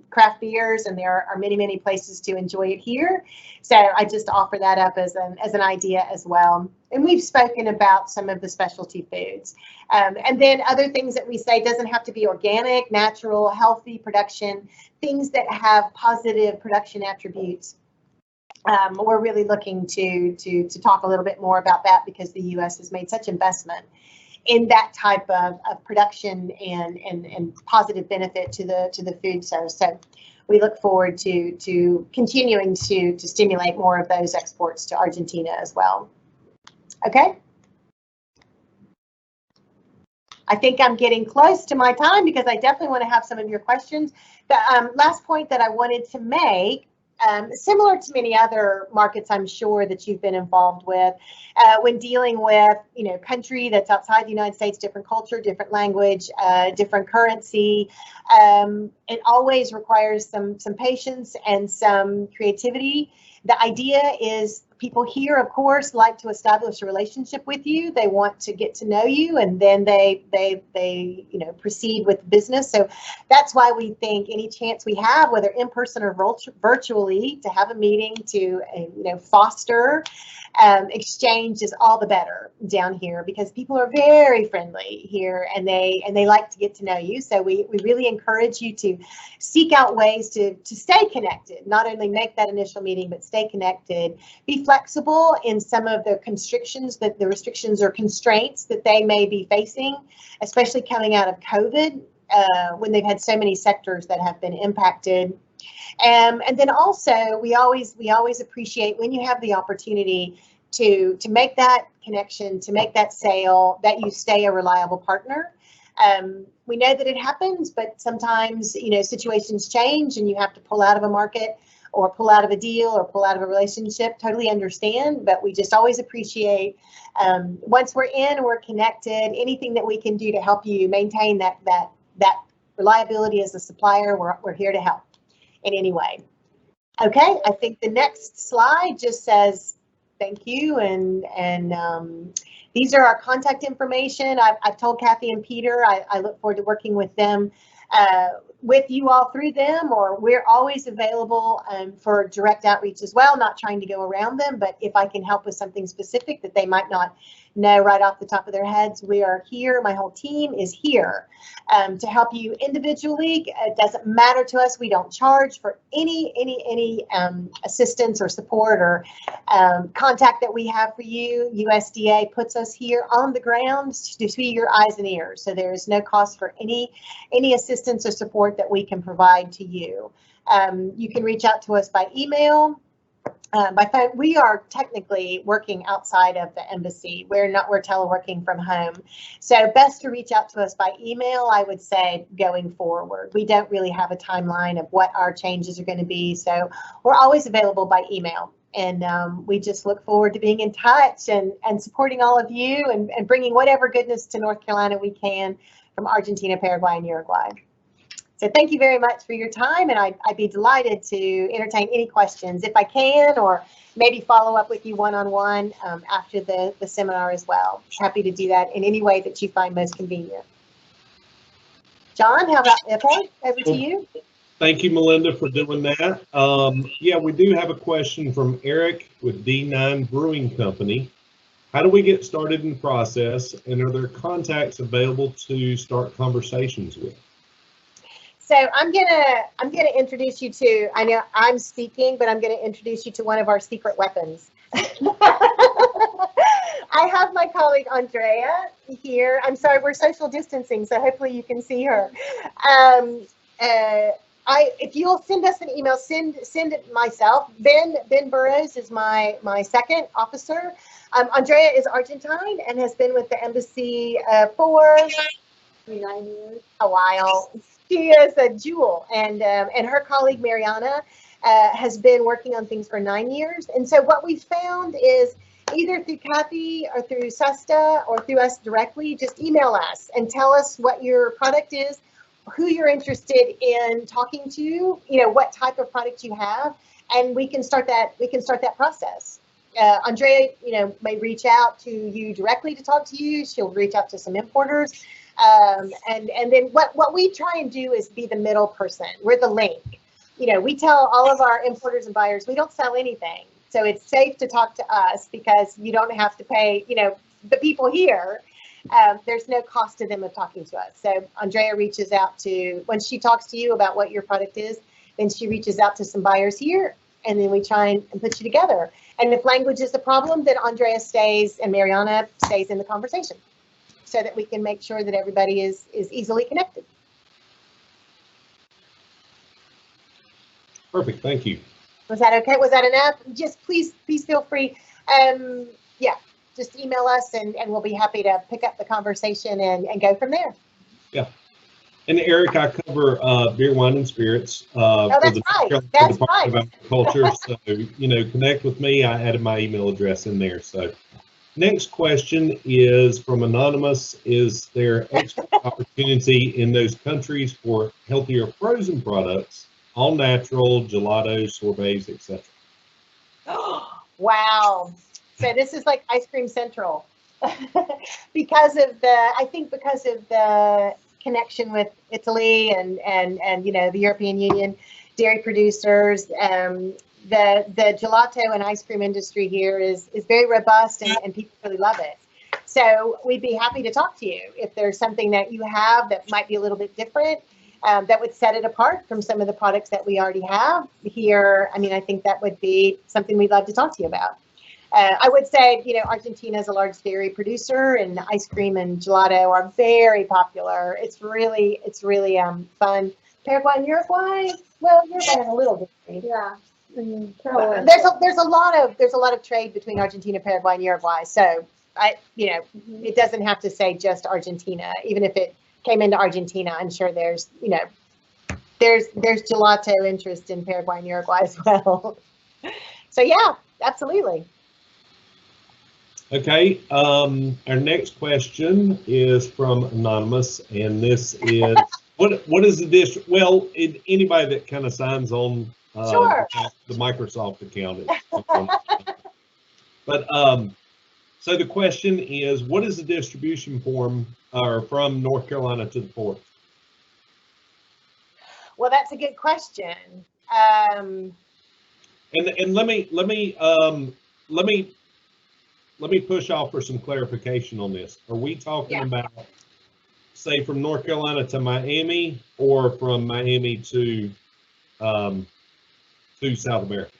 craft beers, and there are many places to enjoy it here. So I just offer that up as an idea as well. And we've spoken about some of the specialty foods. And then other things that we say doesn't have to be organic, natural, healthy production, things that have positive production attributes. We're really looking to talk a little bit more about that because the U.S. has made such investment in that type of production and positive benefit to the food. So we look forward to continuing to stimulate more of those exports to Argentina as well. Okay. I think I'm getting close to my time because I definitely want to have some of your questions. The last point that I wanted to make, similar to many other markets I'm sure that you've been involved with, when dealing with, you know, country that's outside the United States, different culture, different language, different currency, it always requires some patience and some creativity. The idea is people here, of course, like to establish a relationship with you. They want to get to know you, and then they you know, proceed with business. So that's why we think any chance we have, whether in person or virtually, to have a meeting to you know, foster exchange is all the better down here because people are very friendly here and they like to get to know you. So we really encourage you to seek out ways to stay connected, not only make that initial meeting, but stay connected. Be flexible in some of the restrictions or constraints that they may be facing, especially coming out of COVID when they've had so many sectors that have been impacted. And then also, we always appreciate when you have the opportunity to make that connection, to make that sale, that you stay a reliable partner. We know that it happens, but sometimes, you know, situations change and you have to pull out of a market or pull out of a deal or pull out of a relationship. Totally understand, but we just always appreciate once we're in, we're connected, anything that we can do to help you maintain that reliability as a supplier, we're here to help in any way. Okay, I think the next slide just says thank you, and these are our contact information. I've told Kathy and Peter I look forward to working with them, with you all through them, or we're always available for direct outreach as well, not trying to go around them, but if I can help with something specific that they might not know right off the top of their heads. We are here. My whole team is here to help you individually. It doesn't matter to us. We don't charge for any assistance or support or contact that we have for you. USDA puts us here on the ground to be your eyes and ears. So there is no cost for any assistance or support that we can provide to you. You can reach out to us by email. By phone. We are technically working outside of the embassy. We're teleworking from home. So best to reach out to us by email, I would say, going forward. We don't really have a timeline of what our changes are going to be. So we're always available by email. And we just look forward to being in touch and supporting all of you and bringing whatever goodness to North Carolina we can from Argentina, Paraguay, and Uruguay. So thank you very much for your time, and I'd be delighted to entertain any questions if I can, or maybe follow up with you one-on-one after the seminar as well. Happy to do that in any way that you find most convenient. John, how about, okay, over to you. Thank you, Melinda, for doing that. Yeah, we do have a question from Eric with D9 Brewing Company. How do we get started in the process, and are there contacts available to start conversations with? So I'm gonna introduce you to, I know I'm speaking, but I'm gonna introduce you to one of our secret weapons. I have my colleague Andrea here. I'm sorry, we're social distancing, so hopefully you can see her. If you'll send us an email, send it myself. Ben Burrows is my second officer. Andrea is Argentine and has been with the embassy for 9 years, a while. She is a jewel, and her colleague Mariana has been working on things for 9 years. And so what we found is either through Kathy or through SESTA or through us directly, just email us and tell us what your product is, who you're interested in talking to, you know, what type of product you have, and we can start that process. Andrea, you know, may reach out to you directly to talk to you. She'll reach out to some importers. And then what we try and do is be the middle person. We're the link. You know, we tell all of our importers and buyers, we don't sell anything. So it's safe to talk to us because you don't have to pay, you know, the people here. There's no cost to them of talking to us. So Andrea reaches out to, when she talks to you about what your product is, then she reaches out to some buyers here, and then we try and put you together. And if language is the problem, then Andrea stays and Mariana stays in the conversation, so that we can make sure that everybody is easily connected. Perfect, thank you. Was that okay? Was that enough? Just please feel free. Yeah, just email us and we'll be happy to pick up the conversation and go from there. Yeah. And Eric, I cover beer, wine, and spirits oh, for that's the right. That's Department right. of Agriculture. So, you know, connect with me. I added my email address in there. So next question is from Anonymous. Is there extra opportunity in those countries for healthier frozen products, all natural, gelatos, sorbets, etc.? Wow. So this is like Ice Cream Central. because of the connection with Italy and you know, the European Union, dairy producers, the gelato and ice cream industry here is very robust and people really love it. So we'd be happy to talk to you if there's something that you have that might be a little bit different, that would set it apart from some of the products that we already have here. I mean, I think that would be something we'd love to talk to you about. I would say, you know, Argentina is a large dairy producer, and ice cream and gelato are very popular. It's really fun. Paraguay and Uruguay, well, Uruguay has a little bit. Yeah. There's a lot of trade between Argentina, Paraguay, and Uruguay. So it doesn't have to say just Argentina. Even if it came into Argentina, I'm sure there's gelato interest in Paraguay and Uruguay as well. So yeah, absolutely. Okay, our next question is from Anonymous, and this is what is the district? Well, anybody that kind of signs on Sure. the Microsoft account. But so the question is, what is the distribution form from North Carolina to the port? Well, that's a good question. And let me let me push off for some clarification on this. Are we talking about, say, from North Carolina to Miami, or from Miami to South America?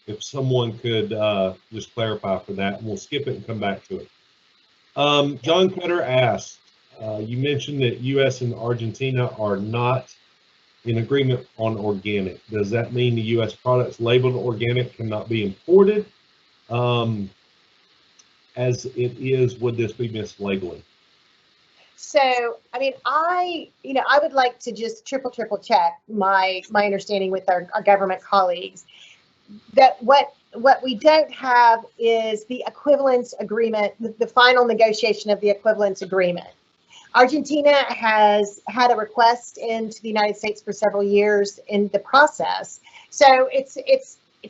If someone could just clarify for that, and we'll skip it and come back to it. John Cutter asked, you mentioned that U.S. and Argentina are not in agreement on organic. Does that mean the U.S. products labeled organic cannot be imported? As it is, would this be mislabeling? So, I mean, I would like to just triple check my understanding with our government colleagues that what we don't have is the equivalence agreement, the final negotiation of the equivalence agreement. Argentina has had a request into the United States for several years in the process. So it's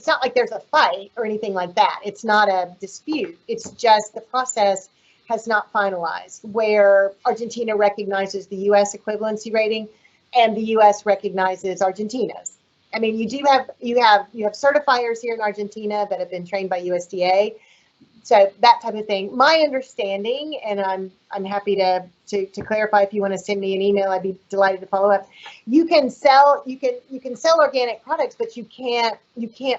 not like there's a fight or anything like that. It's not a dispute. It's just the process has not finalized, where Argentina recognizes the U.S. equivalency rating and the U.S. recognizes Argentina's. I mean, you have certifiers here in Argentina that have been trained by USDA, so that type of thing. My understanding, and I'm happy to clarify if you want to send me an email, I'd be delighted to follow up. You can sell organic products, but you can't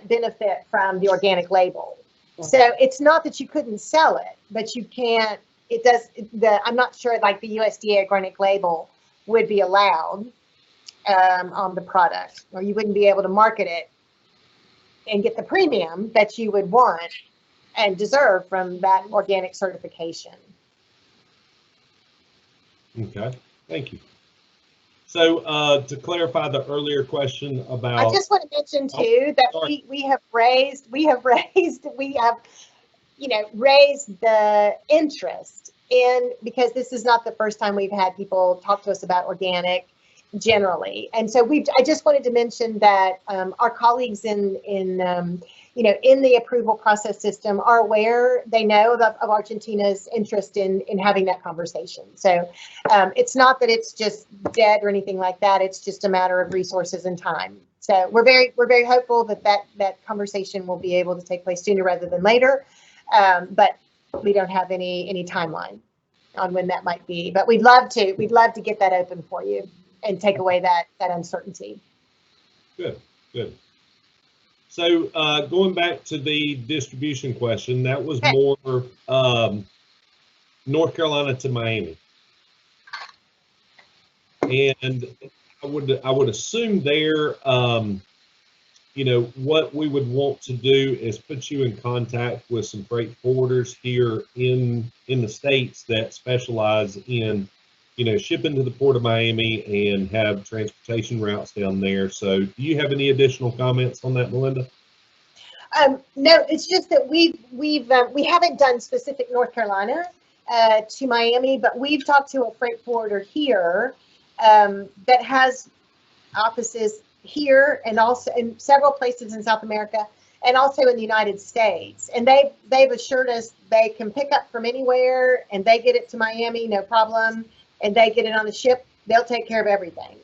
benefit from the organic label. So it's not that you couldn't sell it, but you can't. I'm not sure like the USDA organic label would be allowed on the product, or you wouldn't be able to market it and get the premium that you would want and deserve from that organic certification. Okay, thank you. So to clarify the earlier question about, I just want to mention too that we have raised the interest in, because this is not the first time we've had people talk to us about organic generally, and so I just wanted to mention that our colleagues in the approval process system are aware. They know of Argentina's interest in having that conversation. So it's not that it's just dead or anything like that. It's just a matter of resources and time. So we're very hopeful that conversation will be able to take place sooner rather than later. But we don't have any timeline on when that might be. But we'd love to get that open for you and take away that uncertainty. Good. So going back to the distribution question, that was more North Carolina to Miami, and I would assume there, what we would want to do is put you in contact with some freight forwarders here in the States that specialize in shipping to the Port of Miami and have transportation routes down there. So do you have any additional comments on that, Melinda? No, it's just that we haven't done specific North Carolina to Miami, but we've talked to a freight forwarder here that has offices here and also in several places in South America and also in the United States. And they've assured us they can pick up from anywhere and they get it to Miami, no problem. And they get it on the ship, they'll take care of everything.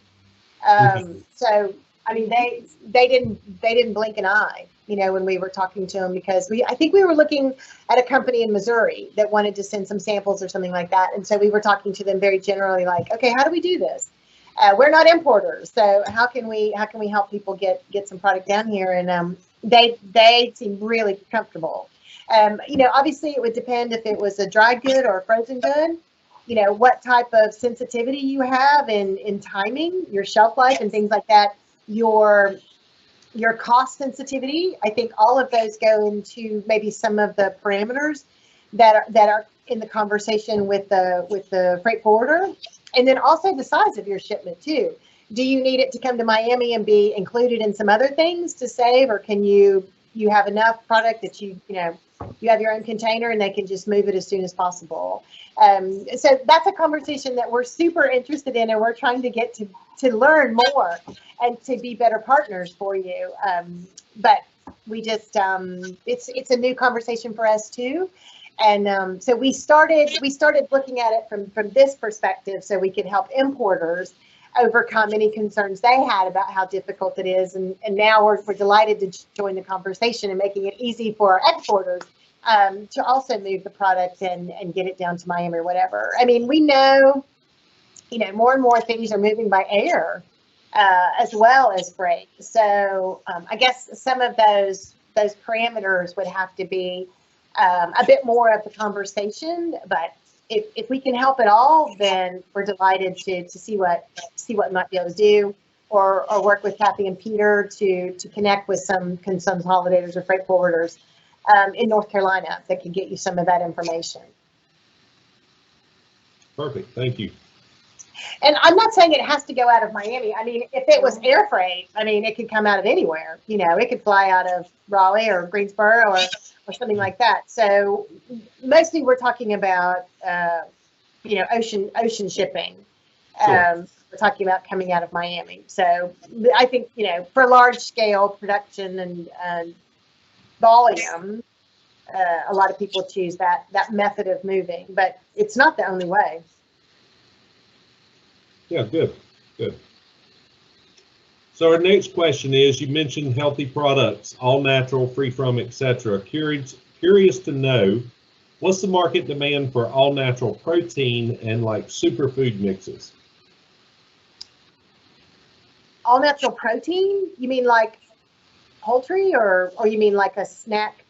So, I mean, they didn't blink an eye, when we were talking to them, because I think we were looking at a company in Missouri that wanted to send some samples or something like that. And so we were talking to them very generally, like, okay, how do we do this? We're not importers, so how can we help people get some product down here? And they seem really comfortable. Obviously it would depend if it was a dry good or a frozen good. What type of sensitivity you have in timing, your shelf life and things like that, your cost sensitivity. I think all of those go into maybe some of the parameters that are in the conversation with the freight forwarder. And then also the size of your shipment too. Do you need it to come to Miami and be included in some other things to save, or can you have enough product that you have your own container and they can just move it as soon as possible? So that's a conversation that we're super interested in, and we're trying to get to learn more and to be better partners for you. But we just it's a new conversation for us too. And so we started looking at it from this perspective, so we could help importers overcome any concerns they had about how difficult it is. And now we're delighted to join the conversation and making it easy for our exporters to also move the product and get it down to Miami or whatever. I mean, we know, more and more things are moving by air as well as freight. So I guess some of those parameters would have to be a bit more of the conversation. But if we can help at all, then we're delighted to see what we might be able to do, or work with Kathy and Peter to connect with some consolidators or freight forwarders in North Carolina that can get you some of that information. Perfect. Thank you. And I'm not saying it has to go out of Miami. I mean, if it was air freight, I mean, it could come out of anywhere. It could fly out of Raleigh or Greensboro or something like that. So mostly we're talking about, ocean shipping. Sure. We're talking about coming out of Miami. So I think, for large scale production and volume, a lot of people choose that method of moving, but it's not the only way. Yeah, good. So our next question is, you mentioned healthy products, all natural, free from, etc. Curious to know, what's the market demand for all natural protein and like superfood mixes? All natural protein? You mean like poultry, or you mean like a snack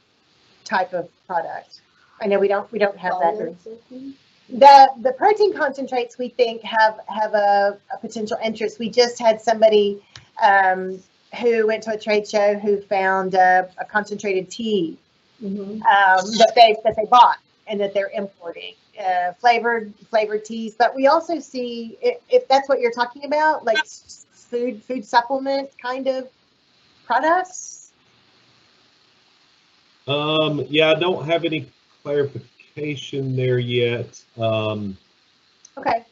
type of product? I know we don't have that. The protein concentrates, we think, have a potential interest. We just had somebody who went to a trade show who found a concentrated tea that they bought and that they're importing, flavored teas. But we also see, if that's what you're talking about, like food supplement kind of products. Yeah, I don't have any clarification there yet. Okay.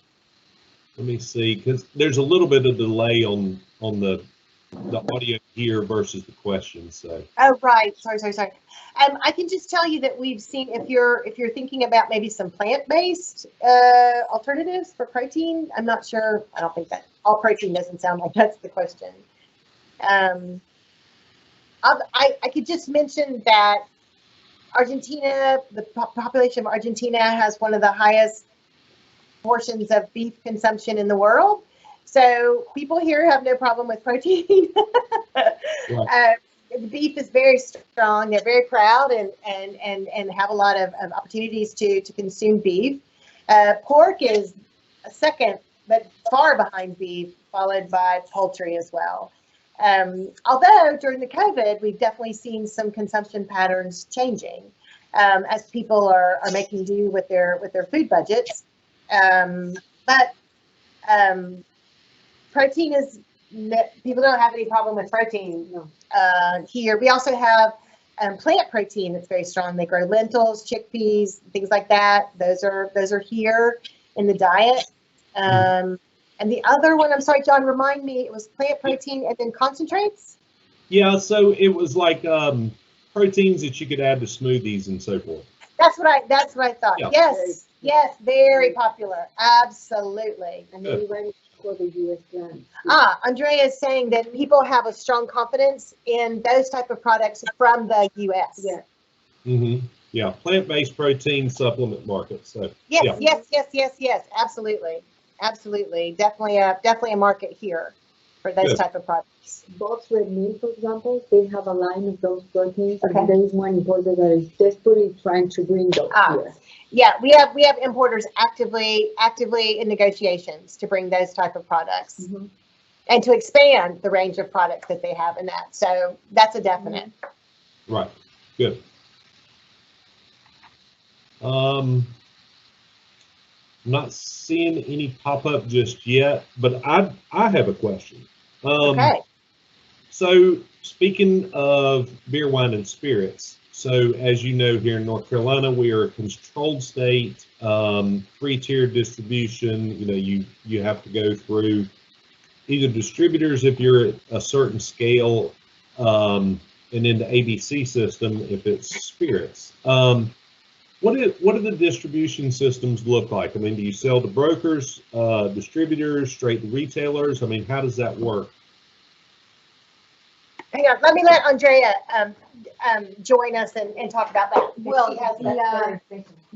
Let me see, because there's a little bit of delay on the audio here versus the question. So. Oh, right. Sorry. I can just tell you that we've seen, if you're thinking about maybe some plant-based alternatives for protein. I'm not sure. I don't think that all protein doesn't sound like that's the question. I could just mention that Argentina, the population of Argentina has one of the highest portions of beef consumption in the world. So people here have no problem with protein. Right. The beef is very strong. They're very proud and have a lot of opportunities to consume beef. Pork is a second, but far behind beef, followed by poultry as well. Although during the COVID, we've definitely seen some consumption patterns changing as people are making do with their food budgets. But protein is, people don't have any problem with protein here. We also have plant protein that's very strong. They grow lentils, chickpeas, things like that. Those are here in the diet. And the other one, I'm sorry, John, remind me, it was plant protein and then concentrates? Yeah, so it was like proteins that you could add to smoothies and so forth. That's what I thought. Yeah. Yes, very popular. Absolutely. And everybody for the U.S. plant. Andrea is saying that people have a strong confidence in those type of products from the U.S. Yeah. Mm-hmm. Yeah, plant-based protein supplement market. So Yes, yeah. yes. Absolutely. Definitely a market here for those Good. type of products. Box Red Meal, for example, they have a line of those proteins, Okay. and there is one importer that is desperately trying to bring those here. Yeah, we have importers actively in negotiations to bring those type of products and to expand the range of products that they have in that. So that's a definite. Right. Good. I'm not seeing any pop up just yet, but I have a question. Okay. So speaking of beer, wine, and spirits, so as you know, here in North Carolina, we are a controlled state, three-tiered distribution. You have to go through either distributors if you're at a certain scale, and then the ABC system if it's spirits. What do the distribution systems look like? I mean, do you sell to brokers, distributors, straight to retailers? I mean, how does that work? Hang on, let me let Andrea join us and talk about that. Well, She has that.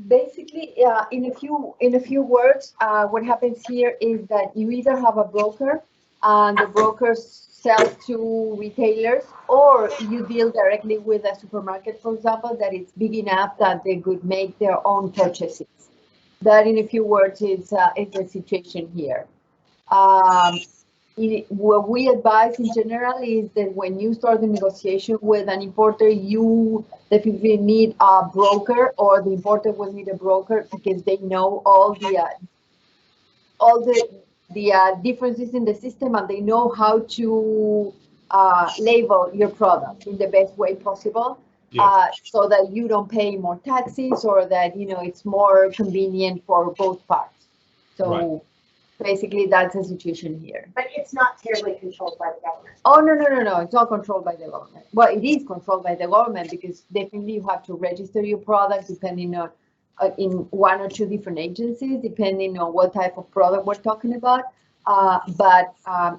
basically, in a few words, what happens here is that you either have a broker and the broker sells to retailers, or you deal directly with a supermarket, for example, that is big enough that they could make their own purchases. That, in a few words, is the situation here. What we advise in general is that when you start the negotiation with an importer, you definitely need a broker, or the importer will need a broker, because they know all the differences in the system, and they know how to label your product in the best way possible. Yes. So that you don't pay more taxes, or that it's more convenient for both parts. So. Right. Basically, that's the situation here. But it's not terribly controlled by the government. Oh, no. It's not controlled by the government. Well, it is controlled by the government, because definitely you have to register your product depending on in one or two different agencies, depending on what type of product we're talking about. But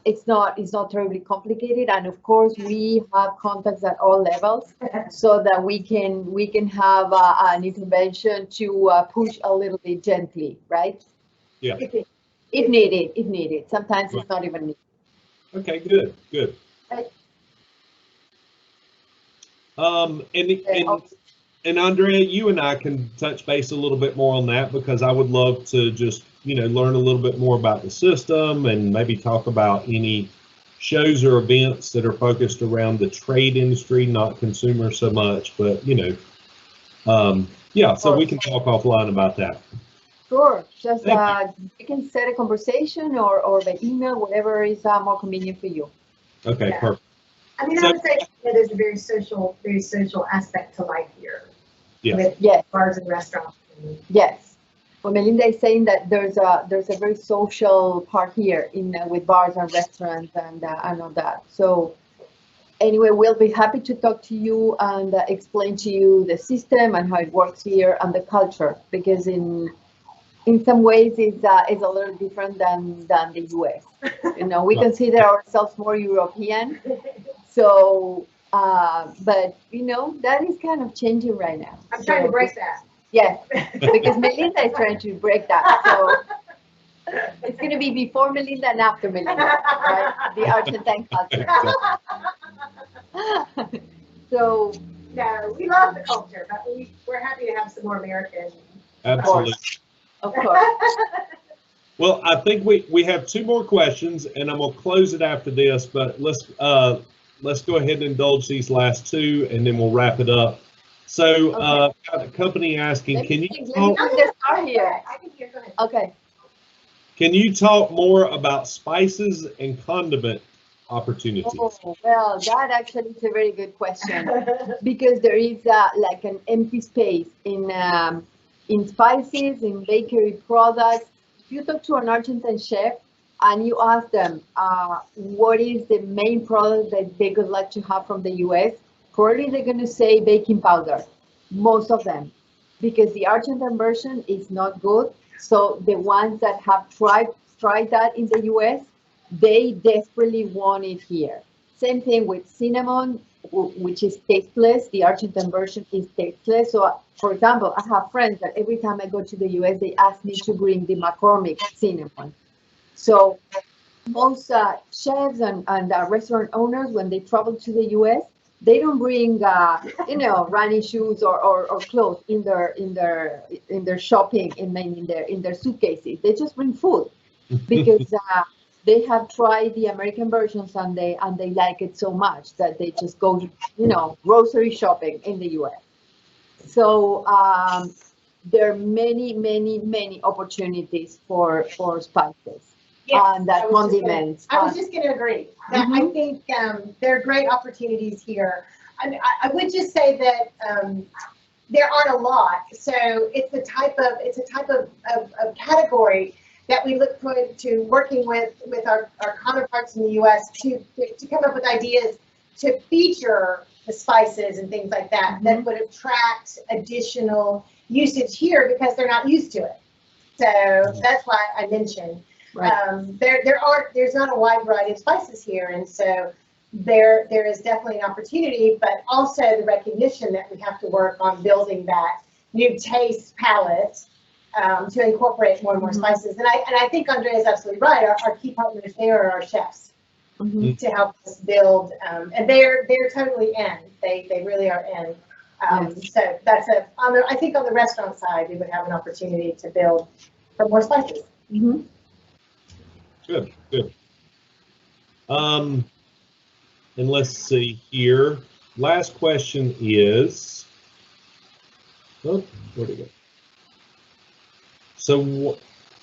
it's not terribly complicated. And of course, we have contacts at all levels, so that we can have an intervention to push a little bit gently, right? Yeah. If needed. Sometimes it's not even needed. Okay, good. Right. And Andrea, you and I can touch base a little bit more on that, because I would love to just, learn a little bit more about the system, and maybe talk about any shows or events that are focused around the trade industry, not consumer so much, but, yeah, so we can talk offline about that. Sure. Just you can set a conversation or by email, whatever is more convenient for you. Okay, Yeah. perfect. I mean, I would say there's a very social aspect to life here. Yes. With Yes. bars and restaurants. Yes. Well, Melinda is saying that there's a very social part here with bars and restaurants and all that. So anyway, we'll be happy to talk to you and explain to you the system and how it works here and the culture, because in some ways it's a little different than the US. We consider ourselves more European. So, but that is kind of changing right now. I'm trying to break that. Yes, because Melinda is trying to break that. So it's going to be before Melinda and after Melinda, right? The Argentine culture. So. No, we love the culture, but we're happy to have some more American. Absolutely. Of course. Well, I think we have two more questions, and I'm gonna close it after this, but let's go ahead and indulge these last two, and then we'll wrap it up. So, got a company asking, can you talk? Here. I can hear. Go ahead. Okay. Can you talk more about spices and condiment opportunities? Oh, well, that actually is a very good question, because there is like an empty space in spices, in bakery products. If you talk to an Argentine chef and you ask them what is the main product that they would like to have from the US, probably they're going to say baking powder, most of them, because the Argentine version is not good. So the ones that have tried that in the US, they desperately want it here. Same thing with cinnamon, which is tasteless. The Argentine version is tasteless. So, for example, I have friends that every time I go to the US, they ask me to bring the McCormick cinnamon. So most chefs and restaurant owners, when they travel to the US, they don't bring running shoes or clothes in their shopping in their suitcases. They just bring food, because they have tried the American versions and they like it so much that they just go grocery shopping in the US. So there are many opportunities for spices. Yes, And condiments. I was just going to agree. That I think there are great opportunities here. I would just say that there aren't a lot. So it's a type of category that we look forward to working with our counterparts in the U.S. to come up with ideas to feature the spices and things like that that would attract additional usage here, because they're not used to it. So that's why I mentioned. Right. There's not a wide variety of spices here, and so there is definitely an opportunity, but also the recognition that we have to work on building that new taste palette to incorporate more and more spices. And I think Andrea is absolutely right. Our key partners there are our chefs to help us build, and they're totally in. They really are in. So that's I think on the restaurant side, we would have an opportunity to build for more spices. Good, good. And let's see here. Last question is, oh, where'd it go? So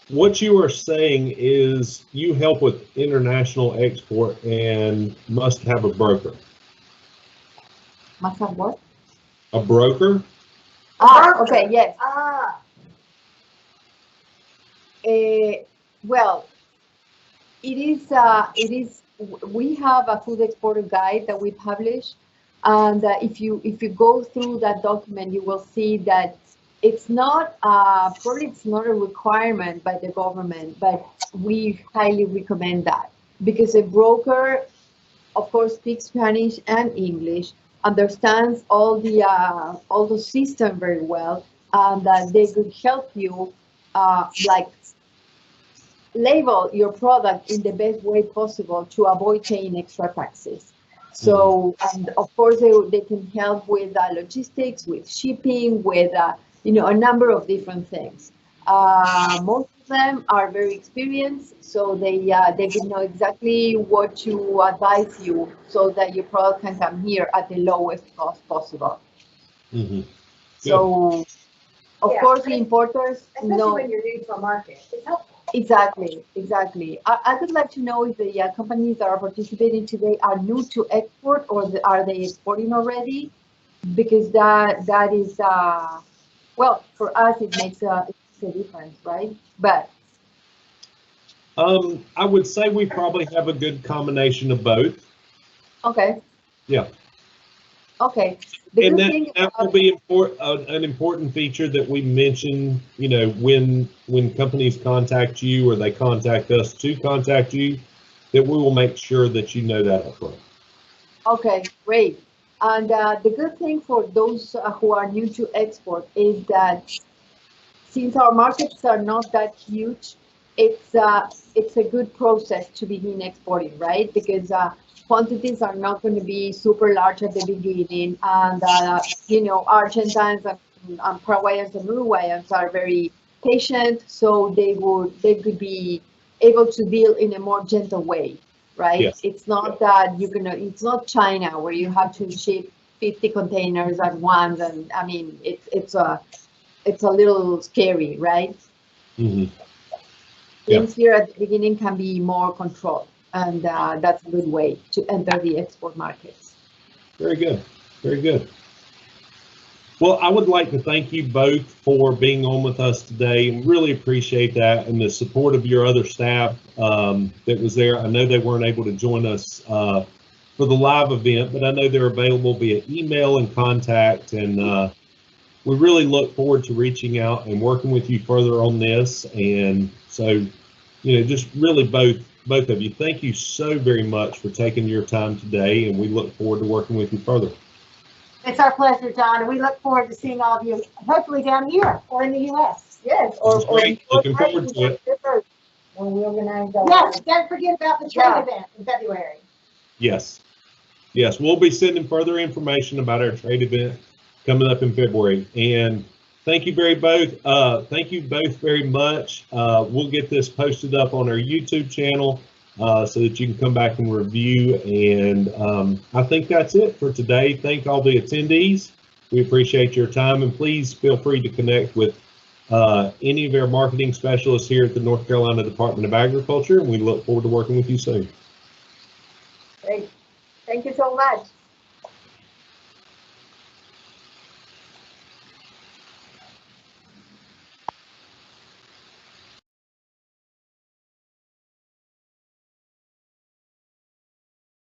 what you are saying is you help with international export and must have a broker. Must have what? A broker? Okay, yes. Well, it is. We have a food exporter guide that we publish, and if you go through that document, you will see that it's not probably it's not a requirement by the government, but we highly recommend that because a broker, of course, speaks Spanish and English, understands all the system very well, and that they could help you like label your product in the best way possible to avoid paying extra taxes. So, and of course, they can help with logistics, with shipping, with a number of different things. Most of them are very experienced, so they can know exactly what to advise you so that your product can come here at the lowest cost possible. So, of course, the importers know. Especially when you're new to a market, it's helpful. Exactly. I would like to know if the companies that are participating today are new to export or are they exporting already? Because that is, well, for us, it makes a difference, right? But I would say we probably have a good combination of both. okay. Yeah. Okay. And that will be an important feature that we mention, when companies contact you or they contact us to contact you, that we will make sure that you know that up front. Okay, great. And the good thing for those who are new to export is that since our markets are not that huge, it's a good process to begin exporting, right? Because quantities are not going to be super large at the beginning, and Argentines and Paraguayans and Uruguayans are very patient, so they could be able to deal in a more gentle way, right? Yes. It's not that it's not China where you have to ship 50 containers at once, and I mean it's a little scary, right? Things here at the beginning can be more controlled, and that's a good way to enter the export markets. Very good. Very good. Well, I would like to thank you both for being on with us today. Really appreciate that and the support of your other staff that was there. I know they weren't able to join us for the live event, but I know they're available via email and contact, and we really look forward to reaching out and working with you further on this. And so, just really both of you, thank you so very much for taking your time today, and we look forward to working with you further. It's our pleasure, John, and we look forward to seeing all of you, hopefully down here or in the U.S. Yes, Great. Looking forward to it. when we organize Yes, don't forget about the trade event in February. Yes, we'll be sending further information about our trade event coming up in February. And thank you both very much. We'll get this posted up on our YouTube channel so that you can come back and review. And I think that's it for today. Thank all the attendees. We appreciate your time, and please feel free to connect with any of our marketing specialists here at the North Carolina Department of Agriculture, and we look forward to working with you soon. Great. Thank you so much.